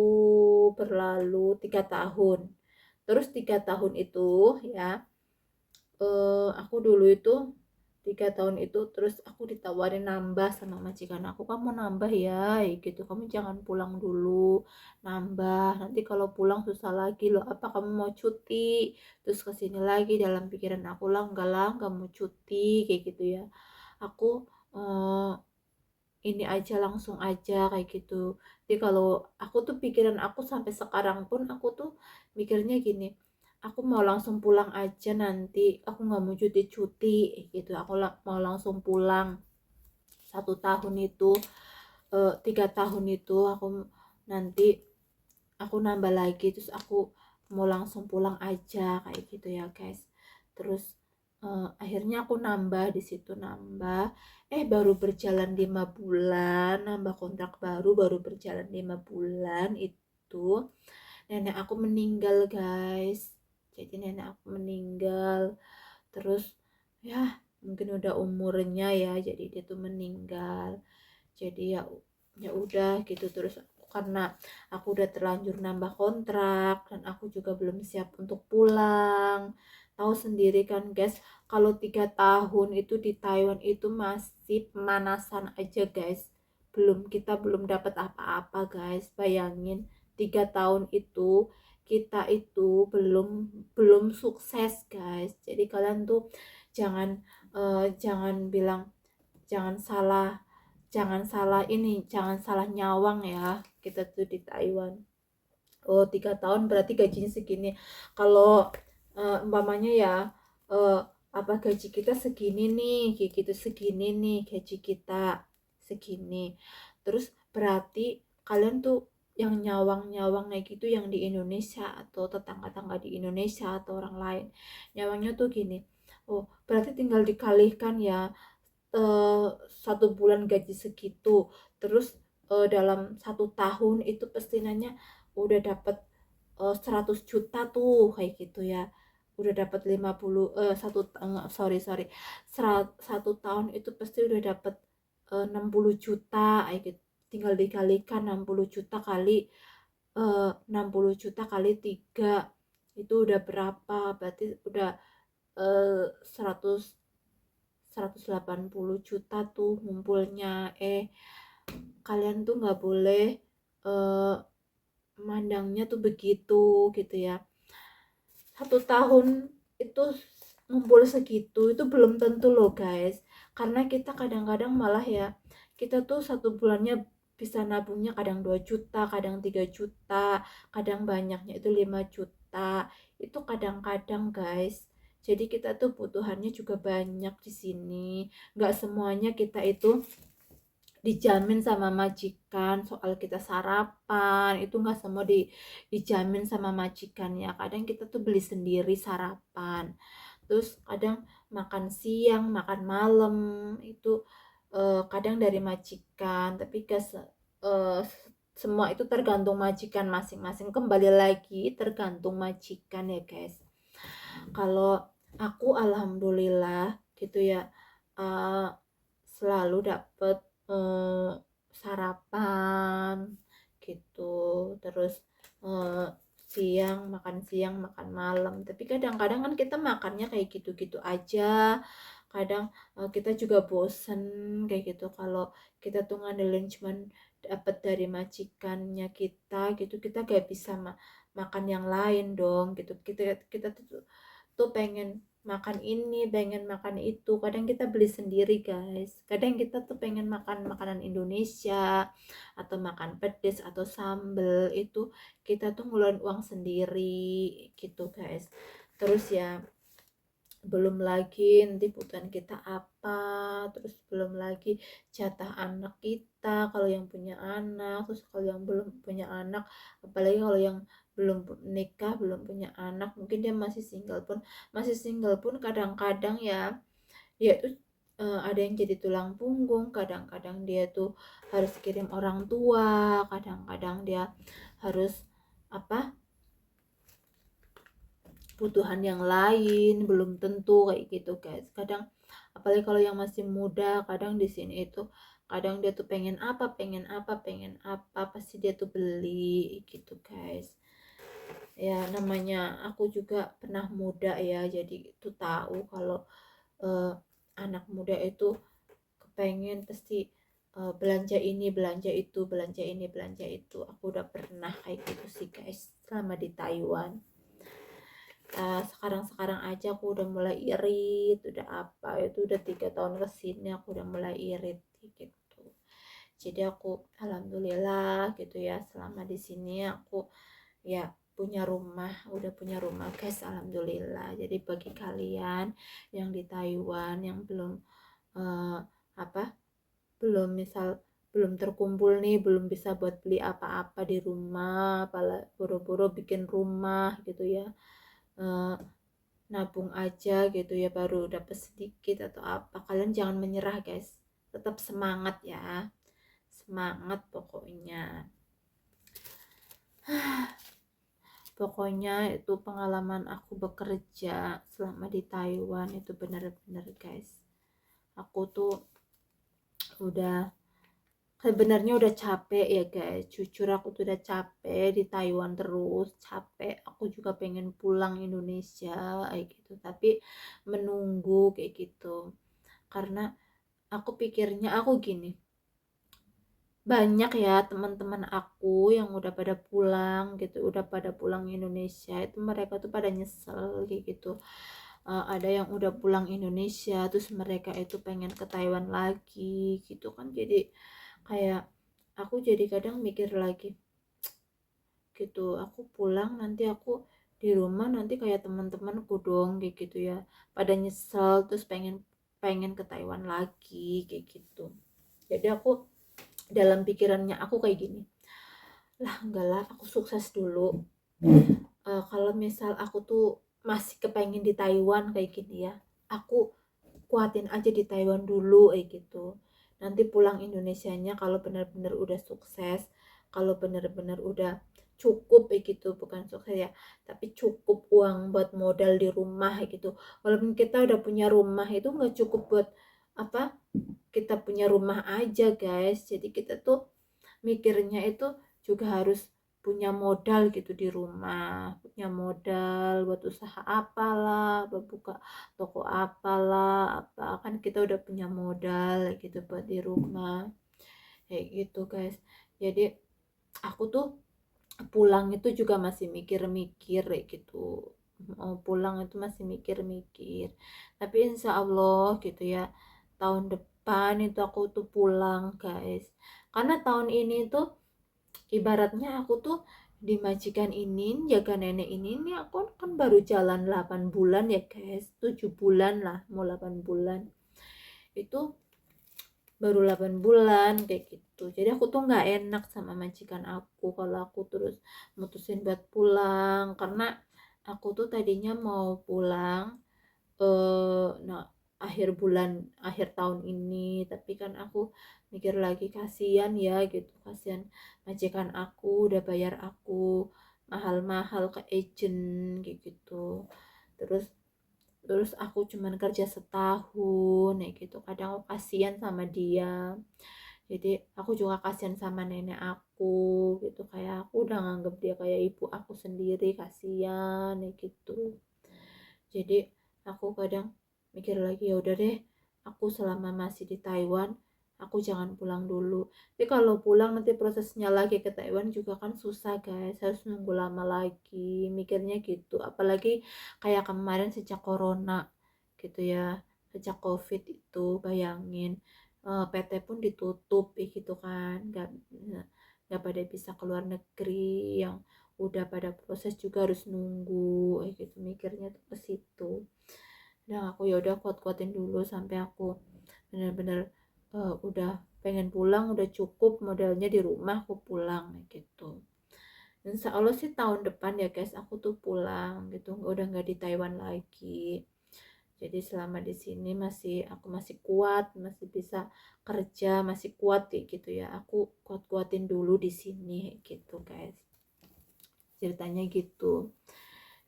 berlalu 3 tahun. Terus 3 tahun itu ya, aku dulu itu 3 tahun itu terus aku ditawarin nambah sama majikan aku, kamu nambah ya gitu, kamu jangan pulang dulu, nambah nanti kalau pulang susah lagi loh, apa kamu mau cuti. Terus kesini lagi dalam pikiran aku lah nggak mau cuti kayak gitu ya. Aku eh, ini aja langsung aja kayak gitu. Jadi kalau aku tuh pikiran aku sampai sekarang pun aku tuh mikirnya gini, aku mau langsung pulang aja nanti, aku nggak mau cuti-cuti gitu, aku mau langsung pulang. 1 tahun itu 3 tahun itu aku nanti aku nambah lagi, terus aku mau langsung pulang aja kayak gitu ya guys. Terus akhirnya aku nambah di situ, nambah baru berjalan 5 bulan, nambah kontrak baru berjalan 5 bulan itu nenek aku meninggal guys. Jadi nenek aku meninggal, terus ya mungkin udah umurnya ya, jadi dia tuh meninggal. Jadi ya ya udah gitu. Terus karena aku udah terlanjur nambah kontrak dan aku juga belum siap untuk pulang. Tahu sendiri kan guys, kalau 3 tahun itu di Taiwan itu masih pemanasan aja guys, kita belum dapat apa-apa guys. Bayangin 3 tahun itu kita itu belum sukses guys. Jadi kalian tuh jangan jangan bilang, jangan salah jangan salah nyawang ya, kita tuh di Taiwan. Oh 3 tahun berarti gajinya segini. Kalau umpamanya ya, eh, apa gaji kita segini nih kayak gitu, segini nih gaji kita segini, terus berarti kalian tuh yang nyawang-nyawang kayak gitu yang di Indonesia atau tetangga-tetangga di Indonesia atau orang lain nyawangnya tuh gini, oh berarti tinggal dikalikan ya, 1 bulan gaji segitu, terus dalam 1 tahun itu pasti nanya udah dapat 100 juta tuh kayak gitu ya, udah dapat 50 sorry 1 tahun itu pasti udah dapat 60 juta kayak gitu. Tinggal dikalikan 60 juta kali 60 juta kali 3 itu udah berapa, berarti udah 100 180 juta tuh ngumpulnya. Kalian tuh nggak boleh eh, mandangnya tuh begitu gitu ya. 1 tahun itu ngumpul segitu itu belum tentu loh guys, karena kita kadang-kadang malah ya, kita tuh 1 bulannya bisa nabungnya kadang 2 juta, kadang 3 juta, kadang banyaknya itu 5 juta. Itu kadang-kadang guys. Jadi kita tuh butuhannya juga banyak di sini. Nggak semuanya kita itu dijamin sama majikan. Soal kita sarapan itu nggak semua dijamin sama majikan ya. Kadang kita tuh beli sendiri sarapan, terus kadang makan siang makan malam itu kadang dari majikan. Tapi eh, semua itu tergantung majikan masing-masing, kembali lagi tergantung majikan ya guys. Kalau aku alhamdulillah gitu ya, eh, selalu dapet eh, sarapan gitu, terus eh, siang makan malam. Tapi kadang-kadang kan kita makannya kayak gitu-gitu aja. Kadang kita juga bosen kayak gitu kalau kita tuh ngandelin cuman dapat dari majikannya kita gitu. Kita gak bisa makan yang lain dong gitu. Kita tuh pengen makan ini, pengen makan itu. Kadang kita beli sendiri, guys. Kadang kita tuh pengen makan makanan Indonesia atau makan pedes atau sambel, itu kita tuh ngeluarin uang sendiri gitu, guys. Terus ya belum lagi nanti kebutuhan kita apa, terus belum lagi jatah anak kita kalau yang punya anak, terus kalau yang belum punya anak, apalagi kalau yang belum nikah belum punya anak, mungkin dia masih single pun kadang-kadang ya dia tuh ada yang jadi tulang punggung. Kadang-kadang dia tuh harus kirim orang tua, kadang-kadang dia harus apa, kebutuhan yang lain belum tentu kayak gitu guys. Kadang apalagi kalau yang masih muda, kadang di sini itu kadang dia tuh pengen apa pasti dia tuh beli gitu guys. Ya namanya aku juga pernah muda ya, jadi itu tahu kalau eh, anak muda itu kepengen pasti belanja ini belanja itu, belanja ini belanja itu. Aku udah pernah kayak gitu sih guys selama di Taiwan. Sekarang aja aku udah mulai irit, udah apa itu udah 3 tahun kesini aku udah mulai irit gitu. Jadi aku alhamdulillah gitu ya, selama di sini aku ya punya rumah, udah punya rumah guys, alhamdulillah. Jadi bagi kalian yang di Taiwan yang belum eh, apa belum terkumpul nih, belum bisa buat beli apa-apa di rumah, apalah boro-boro bikin rumah gitu ya, eh, nabung aja gitu ya baru dapat sedikit atau apa. Kalian jangan menyerah guys, tetap semangat ya, semangat pokoknya. Pokoknya itu pengalaman aku bekerja selama di Taiwan itu benar-benar guys, aku tuh udah sebenarnya udah capek ya guys, jujur aku tuh udah capek di Taiwan terus, capek. Aku juga pengen pulang Indonesia kayak gitu, tapi menunggu kayak gitu. Karena aku pikirnya aku gini, banyak ya teman-teman aku yang udah pada pulang gitu, udah pada pulang Indonesia, itu mereka tuh pada nyesel kayak gitu. Ada yang udah pulang Indonesia terus mereka itu pengen ke Taiwan lagi gitu kan. Jadi kayak aku jadi kadang mikir lagi gitu, aku pulang nanti aku di rumah nanti kayak teman-temanku dong kayak gitu ya, pada nyesel terus pengen pengen ke Taiwan lagi kayak gitu. Jadi aku dalam pikirannya aku kayak gini, lah enggak lah aku sukses dulu. Kalau misal aku tuh masih kepengen di Taiwan kayak gini ya, aku kuatin aja di Taiwan dulu kayak gitu. Nanti pulang Indonesianya kalau benar-benar udah sukses, kalau benar-benar udah cukup kayak gitu, bukan sukses ya, tapi cukup uang buat modal di rumah kayak gitu. Walaupun kita udah punya rumah itu nggak cukup buat apa, kita punya rumah aja guys. Jadi kita tuh mikirnya itu juga harus punya modal gitu di rumah, punya modal buat usaha apalah, buat buka toko apalah, apa kan kita udah punya modal gitu buat di rumah kayak gitu guys. Jadi aku tuh pulang itu juga masih mikir-mikir kayak gitu, mau pulang itu masih mikir-mikir. Tapi insya Allah gitu ya, tahun depan itu aku tuh pulang guys. Karena tahun ini tuh ibaratnya aku tuh di majikan ini jaga nenek ini aku kan baru jalan 8 bulan ya guys, 7 bulan lah mau 8 bulan itu, baru 8 bulan kayak gitu. Jadi aku tuh nggak enak sama majikan aku kalau aku terus mutusin buat pulang, karena aku tuh tadinya mau pulang nah akhir tahun ini, tapi kan aku mikir lagi kasihan ya gitu, kasihan majikan aku udah bayar aku mahal-mahal ke agent kayak gitu. terus terus aku cuman kerja setahun ya gitu, kadang aku kasihan sama dia. Jadi aku juga kasihan sama nenek aku gitu, kayak aku udah nganggep dia kayak ibu aku sendiri, kasihan ya gitu. Jadi aku kadang mikir lagi, ya udah deh, aku selama masih di Taiwan aku jangan pulang dulu. Tapi kalau pulang nanti prosesnya lagi ke Taiwan juga kan susah guys, harus nunggu lama lagi, mikirnya gitu. Apalagi kayak kemarin sejak corona gitu ya, sejak covid itu bayangin, PT pun ditutup gitu kan, nggak pada bisa keluar negeri, yang udah pada proses juga harus nunggu gitu, mikirnya tuh ke situ. Dan aku ya udah kuat-kuatin dulu sampai aku bener-bener udah pengen pulang, udah cukup modalnya di rumah, aku pulang gitu. Insya Allah sih tahun depan ya guys aku tuh pulang gitu, udah nggak di Taiwan lagi. Jadi selama di sini aku masih kuat, masih bisa kerja, masih kuat kayak gitu ya, aku kuat-kuatin dulu di sini gitu guys, ceritanya gitu.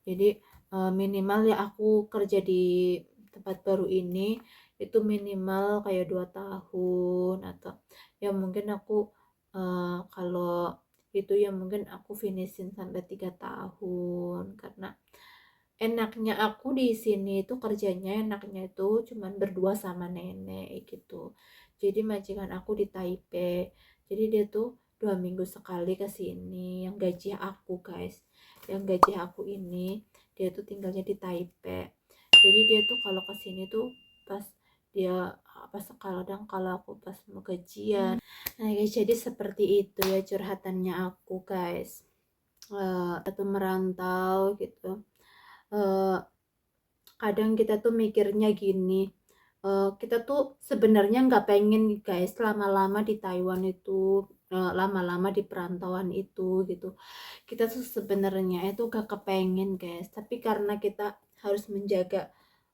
Jadi minimal ya aku kerja di tempat baru ini itu minimal kayak 2 tahun, atau ya mungkin aku kalau itu ya mungkin aku finishin sampai 3 tahun, karena enaknya aku di sini itu kerjanya enaknya itu cuman berdua sama nenek gitu. Jadi majikan aku di Taipei, jadi dia tuh 2 minggu sekali ke sini, yang gaji aku guys, yang gaji aku ini dia tuh tinggalnya di Taipei. Jadi dia tuh kalau ke sini tuh pas dia pas kadang kalau aku pas mau gajian. Nah guys, jadi seperti itu ya curhatannya aku guys, atau merantau gitu. eh, Kadang kita tuh mikirnya gini, kita tuh sebenarnya nggak pengen guys lama-lama di Taiwan itu, lama-lama di perantauan itu gitu. Kita tuh sebenarnya itu gak kepengen guys, tapi karena kita harus menjaga,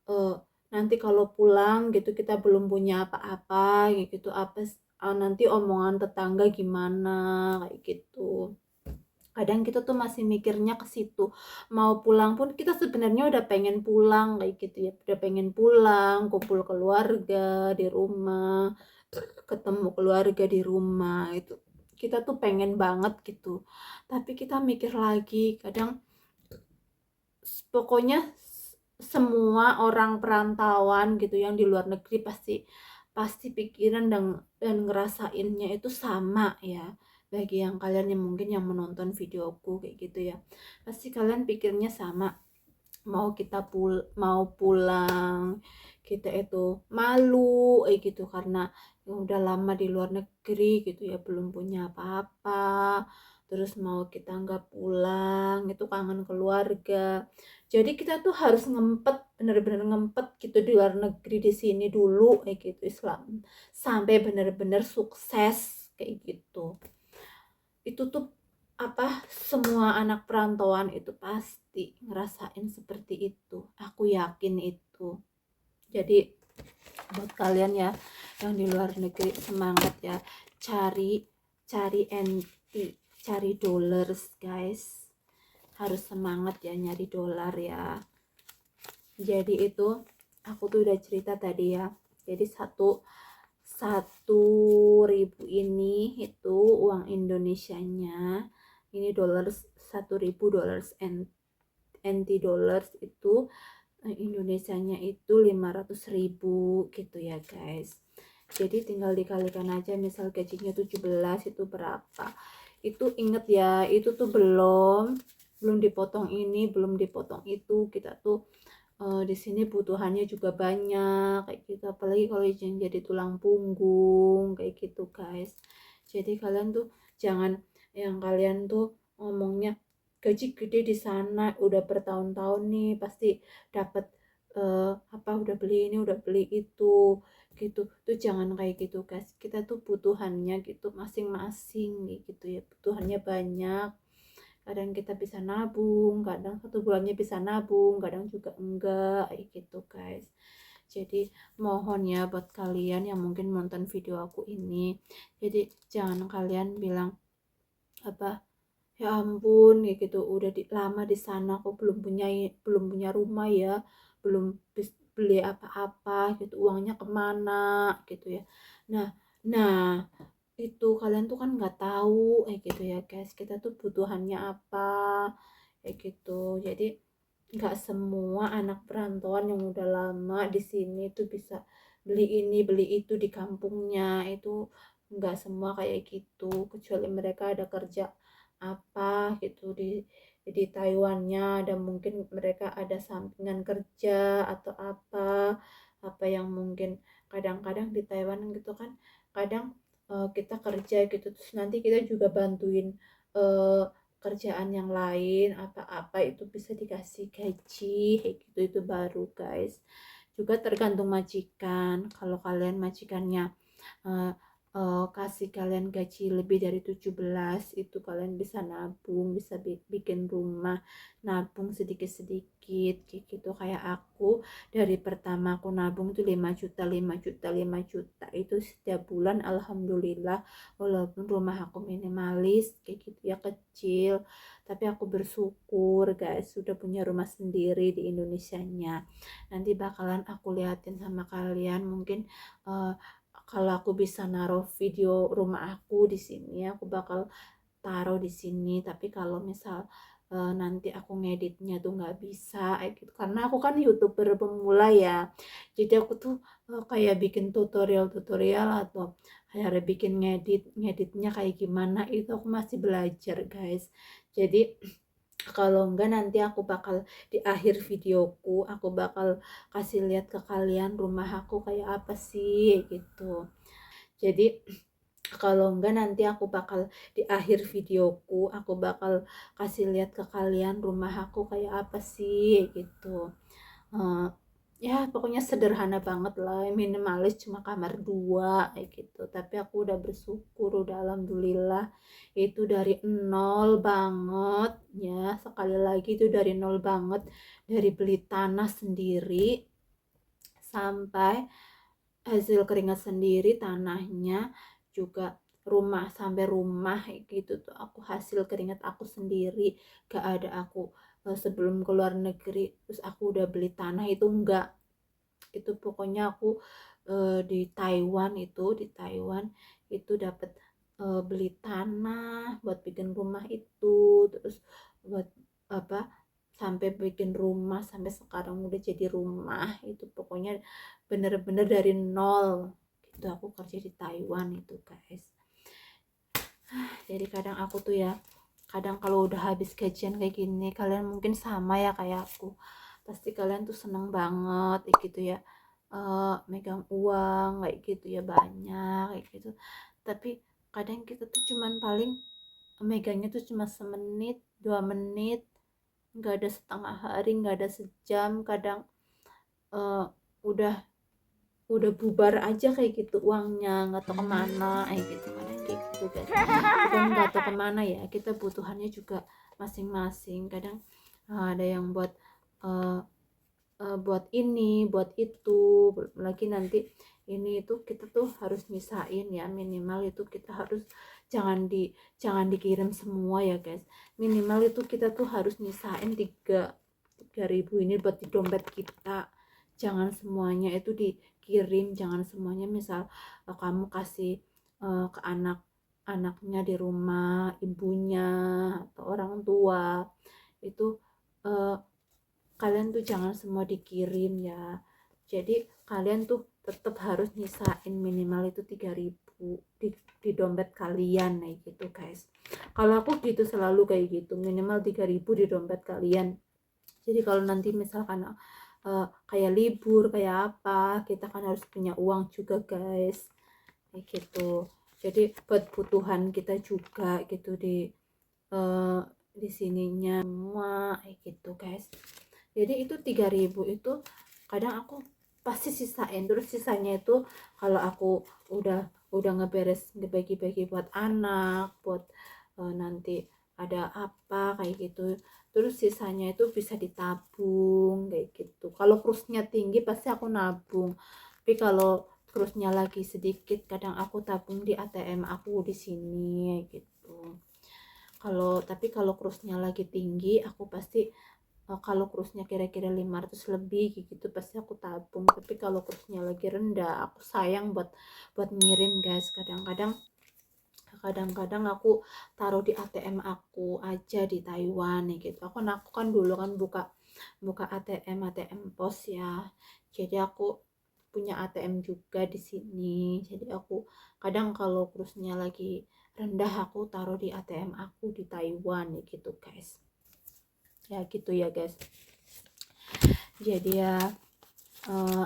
uh, nanti kalau pulang gitu kita belum punya apa-apa gitu, nanti omongan tetangga gimana kayak gitu. Kadang kita tuh masih mikirnya ke situ, mau pulang pun kita sebenarnya udah pengen pulang kayak gitu ya, udah pengen pulang kumpul keluarga di rumah, ketemu keluarga di rumah itu kita tuh pengen banget gitu. Tapi kita mikir lagi kadang, pokoknya semua orang perantauan gitu yang di luar negeri pasti pasti pikiran dan ngerasainnya itu sama ya. Bagi yang kalian yang mungkin yang menonton videoku kayak gitu ya, pasti kalian pikirnya sama. Mau pulang kita itu malu gitu, karena udah lama di luar negeri gitu ya, belum punya apa-apa, terus mau kita nggak pulang itu kangen keluarga. Jadi kita tuh harus ngempet, bener-bener ngempet gitu di luar negeri, di sini dulu kayak gitu Islam, sampai bener-bener sukses kayak gitu. Itu tuh semua anak perantauan itu pasti ngerasain seperti itu, aku yakin itu. Jadi buat kalian ya yang di luar negeri, semangat ya, cari cari NT, cari dollars guys, harus semangat ya nyari dolar ya. Jadi itu aku tuh udah cerita tadi ya, jadi satu ribu ini itu uang Indonesianya, ini dollars, 1.000 dollars, NT dollars itu Indonesianya itu 500.000 gitu ya guys. Jadi tinggal dikalikan aja, misal gajinya 17 itu berapa. Itu inget ya, itu tuh belum dipotong ini, belum dipotong itu. Kita tuh di sini butuhannya juga banyak kayak gitu, apalagi kalau yang jadi tulang punggung kayak gitu guys. Jadi kalian tuh jangan, yang kalian tuh ngomongnya gaji gede di sana udah bertahun-tahun nih pasti dapat apa udah beli ini udah beli itu gitu tuh. Jangan kayak gitu guys, kita tuh butuhannya gitu masing-masing gitu ya, butuhannya banyak. Kadang kita bisa nabung, kadang satu bulannya bisa nabung, kadang juga enggak kayak gitu guys. Jadi mohon ya buat kalian yang mungkin nonton video aku ini, jadi jangan kalian bilang apa, ya ampun kayak gitu udah lama di sana kok belum punya rumah ya, belum beli apa-apa gitu, uangnya kemana gitu ya. Nah, nah itu kalian tuh kan nggak tahu gitu ya guys, kita tuh butuhannya apa kayak gitu. Jadi nggak semua anak perantauan yang udah lama di sini tuh bisa beli ini beli itu di kampungnya. Itu nggak semua kayak gitu, kecuali mereka ada kerja apa gitu di Taiwannya, dan mungkin mereka ada sampingan kerja atau apa yang mungkin kadang-kadang di Taiwan gitu kan. Kadang kita kerja gitu terus nanti kita juga bantuin eh, kerjaan yang lain apa-apa itu bisa dikasih gaji kayak gitu. Itu baru guys. Juga tergantung majikan, kalau kalian majikannya eh, kasih kalian gaji lebih dari 17, itu kalian bisa nabung, bisa bikin rumah, nabung sedikit-sedikit kayak gitu. Kayak aku dari pertama aku nabung tuh 5 juta 5 juta 5 juta itu setiap bulan, alhamdulillah. Walaupun rumah aku minimalis kayak gitu ya, kecil, tapi aku bersyukur guys sudah punya rumah sendiri di Indonesianya. Nanti bakalan aku liatin sama kalian mungkin uh, kalau aku bisa naruh video rumah aku di sini, aku bakal taruh di sini. Tapi kalau misal nanti aku ngeditnya tuh nggak bisa gitu, karena aku kan youtuber pemula ya. Jadi aku tuh kayak bikin tutorial atau kayak bikin ngeditnya kayak gimana itu aku masih belajar guys. Jadi kalau enggak nanti aku bakal di akhir videoku aku bakal kasih lihat ke kalian rumah aku kayak apa sih gitu. Jadi kalau enggak nanti aku bakal di akhir videoku aku bakal kasih lihat ke kalian rumah aku kayak apa sih gitu. Eh, ya pokoknya sederhana banget lah, minimalis, cuma kamar dua kayak gitu. Tapi aku udah bersyukur, udah alhamdulillah. Itu dari nol banget ya, sekali lagi itu dari nol banget, dari beli tanah sendiri sampai hasil keringat sendiri, tanahnya juga, rumah sampai rumah gitu tuh aku hasil keringat aku sendiri. Gak ada aku sebelum keluar negeri terus aku udah beli tanah, itu enggak. Itu pokoknya aku di Taiwan itu dapat beli tanah buat bikin rumah itu, terus buat apa, sampai bikin rumah sampai sekarang udah jadi rumah. Itu pokoknya bener-bener dari nol gitu aku kerja di Taiwan itu guys. Jadi kadang aku tuh ya, kadang kalau udah habis gajian kayak gini, kalian mungkin sama ya kayak aku, pasti kalian tuh seneng banget kayak gitu ya, megang uang kayak gitu ya, banyak kayak gitu. Tapi kadang kita tuh cuman paling megangnya tuh cuma semenit 2 menit, nggak ada setengah hari, nggak ada sejam. Kadang uh, udah udah bubar aja kayak gitu uangnya, nggak tahu kemana kayak gitu. Kadang kayak gitu guys, bukan nggak tahu kemana ya, kita butuhannya juga masing-masing. Kadang ada yang uh, buat ini buat itu, belum lagi nanti ini itu kita tuh harus misain ya, minimal itu kita harus jangan dikirim semua ya guys. Minimal itu kita tuh harus nyisain 3.000 ini buat di dompet kita. Jangan semuanya itu dikirim, jangan semuanya misal kamu kasih ke anaknya di rumah, ibunya atau orang tua itu, uh, kalian tuh jangan semua dikirim ya. Jadi kalian tuh tetap harus nyisain minimal itu 3.000 di dompet kalian kayak gitu guys. Kalau aku gitu selalu kayak gitu, minimal 3.000 di dompet kalian. Jadi kalau nanti misalkan kayak libur kayak apa, kita kan harus punya uang juga guys kayak gitu. Jadi buat kebutuhan kita juga gitu eh, di sininya semua kayak gitu guys. Jadi itu 3.000 itu kadang aku pasti sisain, terus sisanya itu kalau aku udah ngeberes ngebagi-bagi buat anak, buat nanti ada apa kayak gitu, terus sisanya itu bisa ditabung kayak gitu. Kalau kursnya tinggi pasti aku nabung, tapi kalau kursnya lagi sedikit kadang aku tabung di ATM aku di sini kayak gitu. Tapi kalau kursnya lagi tinggi aku pasti kalau kursnya kira-kira 500 lebih gitu pasti aku tabung. Tapi kalau kursnya lagi rendah aku sayang buat ngirim guys. Kadang-kadang aku taruh di ATM aku aja di Taiwan nih gitu. Aku kan dulu kan buka buka ATM pos ya, jadi aku punya ATM juga di sini. Jadi aku kadang kalau kursnya lagi rendah aku taruh di ATM aku di Taiwan nih gitu guys. Ya gitu ya guys. Jadi ya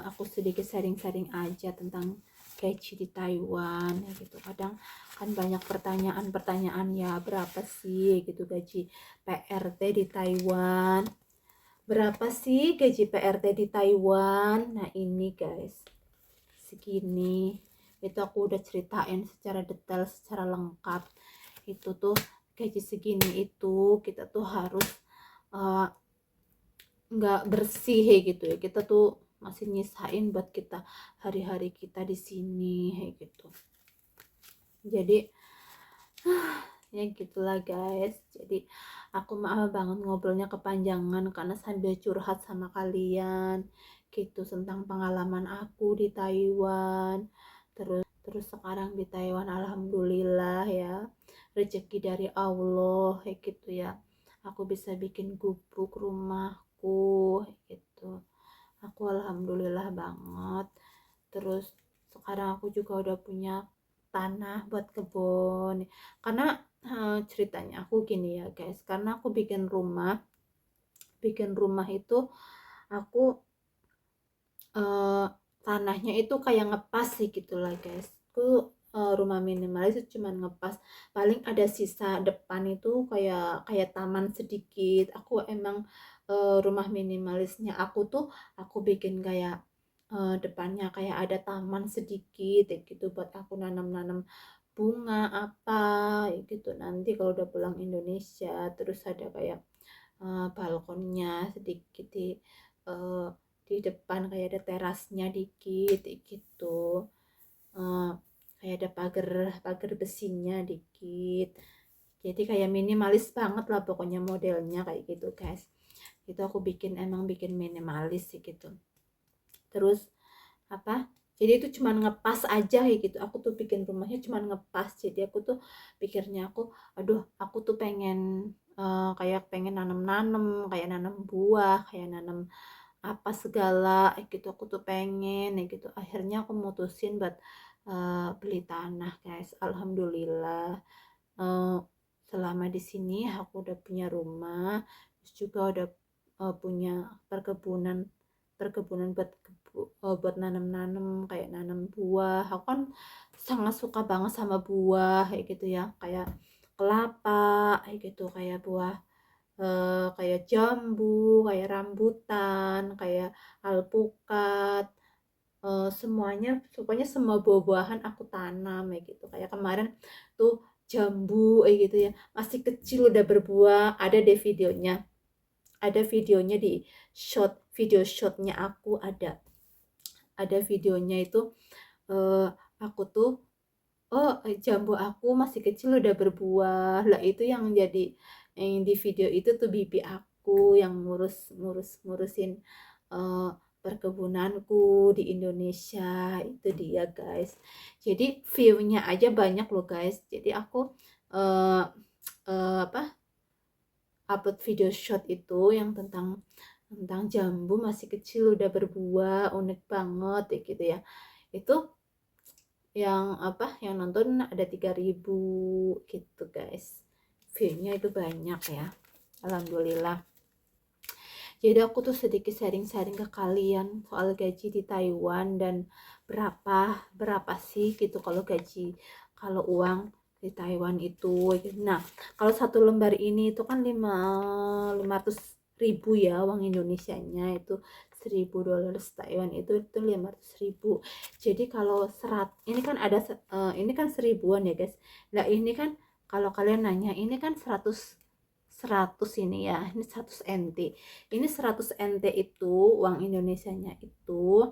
aku sedikit sharing-sharing aja tentang gaji di Taiwan ya gitu. Kadang kan banyak pertanyaan-pertanyaan, ya berapa sih gitu gaji PRT di Taiwan, berapa sih gaji PRT di Taiwan. Nah ini guys, segini. Itu aku udah ceritain secara detail, secara lengkap. Itu tuh gaji segini itu kita tuh harus uh, nggak bersih gitu ya, kita tuh masih nyisain buat kita hari-hari kita di sini gitu. Jadi ya gitulah guys. Jadi aku maaf banget ngobrolnya kepanjangan karena sambil curhat sama kalian gitu tentang pengalaman aku di Taiwan. Terus sekarang di Taiwan alhamdulillah ya, rezeki dari Allah kayak gitu ya, aku bisa bikin gubuk rumahku gitu. Aku alhamdulillah banget. Terus sekarang aku juga udah punya tanah buat kebun. Karena ceritanya aku gini ya guys, karena aku bikin rumah itu aku eh, tanahnya itu kayak ngepas sih gitulah guys. Aku rumah minimalis itu cuman ngepas, paling ada sisa depan itu kayak kayak taman sedikit. Aku emang rumah minimalisnya aku bikin kayak depannya kayak ada taman sedikit ya gitu buat aku nanam-nanam bunga apa ya gitu. Nanti kalau udah pulang Indonesia terus ada kayak balkonnya sedikit eh, di depan kayak ada terasnya dikit gitu. Eh, Kayak ada pagar pagar besinya dikit. Jadi kayak minimalis banget lah pokoknya modelnya kayak gitu guys. Itu aku emang bikin minimalis sih gitu. Terus apa, jadi itu cuman ngepas aja kayak gitu. Aku tuh bikin rumahnya cuman ngepas. Jadi aku tuh pikirnya aduh aku tuh pengen kayak pengen nanam-nanam, kayak nanam buah, kayak nanam apa segala gitu. Aku tuh pengen gitu. Akhirnya aku mutusin buat beli tanah guys. Alhamdulillah eh, selama di sini aku udah punya rumah, terus juga udah punya perkebunan perkebunan buat nanam-nanam kayak nanam buah. Aku kan sangat suka banget sama buah kayak gitu ya, kayak kelapa kayak gitu, kayak buah kayak jambu, kayak rambutan, kayak alpukat, semuanya pokoknya semua buah-buahan aku tanam kayak gitu. Kayak kemarin tuh jambu kayak gitu ya, masih kecil udah berbuah. Ada videonya di video shotnya aku ada videonya itu. eh, aku tuh jambu aku masih kecil udah berbuah lah. Itu yang di video itu tuh bibi aku yang ngurusin eh, perkebunanku di Indonesia. Itu dia guys. Jadi view-nya aja banyak loh guys. Jadi aku eh, apa upload video shot itu yang tentang tentang jambu masih kecil udah berbuah unik banget ya gitu ya. Itu yang nonton ada 3.000 gitu guys. View-nya itu banyak ya, alhamdulillah. Jadi aku tuh sedikit sharing-sharing ke kalian soal gaji di Taiwan dan berapa berapa sih gitu kalau gaji, kalau uang di Taiwan itu. Nah, kalau satu lembar ini itu kan 500.000 ya uang Indonesianya, itu $1.000 Taiwan itu 500.000. Jadi kalau ini kan ada ini kan 1000-an ya guys. Nah ini kan kalau kalian nanya ini kan 100 ini ya, ini 100 NT. Ini 100 NT itu uang Indonesianya itu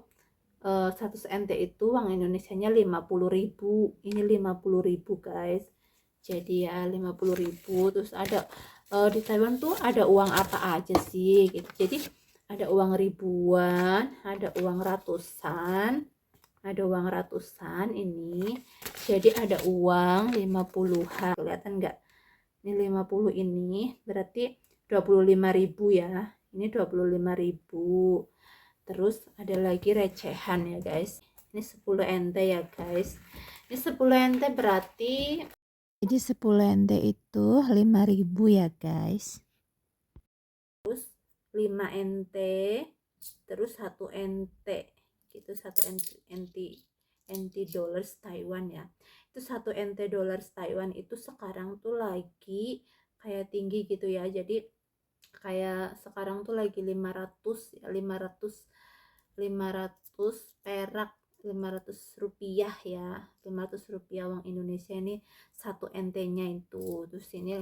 100 NT itu uang Indonesianya 50.000. Ini 50.000 guys. Jadi ya 50.000. Terus ada di Taiwan tuh ada uang apa aja sih gitu. Jadi ada uang ribuan, ada uang ratusan, ini. Jadi ada uang 50-an. Kelihatan nggak? Ini 50 ini berarti 25.000 ya. Ini 25.000. Terus ada lagi recehan ya guys. Ini 10 NT ya guys. Ini 10 NT berarti jadi 10 NT itu 5.000 ya guys. Terus 5 NT, terus 1 NT gitu, 1 NT dollars Taiwan ya. Itu 1 NT dollars Taiwan itu sekarang tuh lagi kayak tinggi gitu ya. Jadi kayak sekarang tuh lagi 500 perak, 500 rupiah ya, 500 rupiah uang Indonesia ini 1 NT-nya itu. Terus ini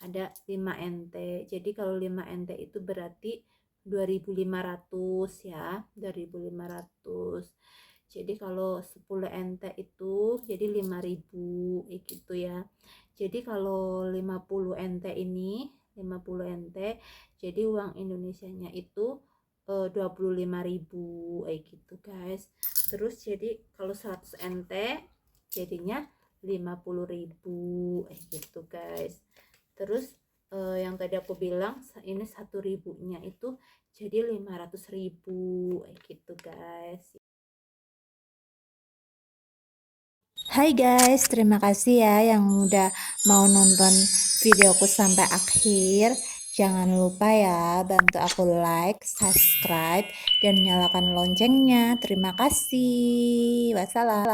ada 5 NT. Jadi kalau 5 NT itu berarti 2.500 ya, 2.500. Jadi kalau 10 NT itu jadi 5.000 gitu ya. Jadi kalau 50 NT ini 50 NT jadi uang Indonesianya itu 25.000 gitu guys. Terus jadi kalau 100 NT jadinya 50.000 gitu guys. Terus yang tadi aku bilang ini 1.000-nya itu jadi 500.000 gitu guys. Hai guys, terima kasih ya yang udah mau nonton videoku sampai akhir. Jangan lupa ya, bantu aku like, subscribe, dan nyalakan loncengnya. Terima kasih. Wassalam.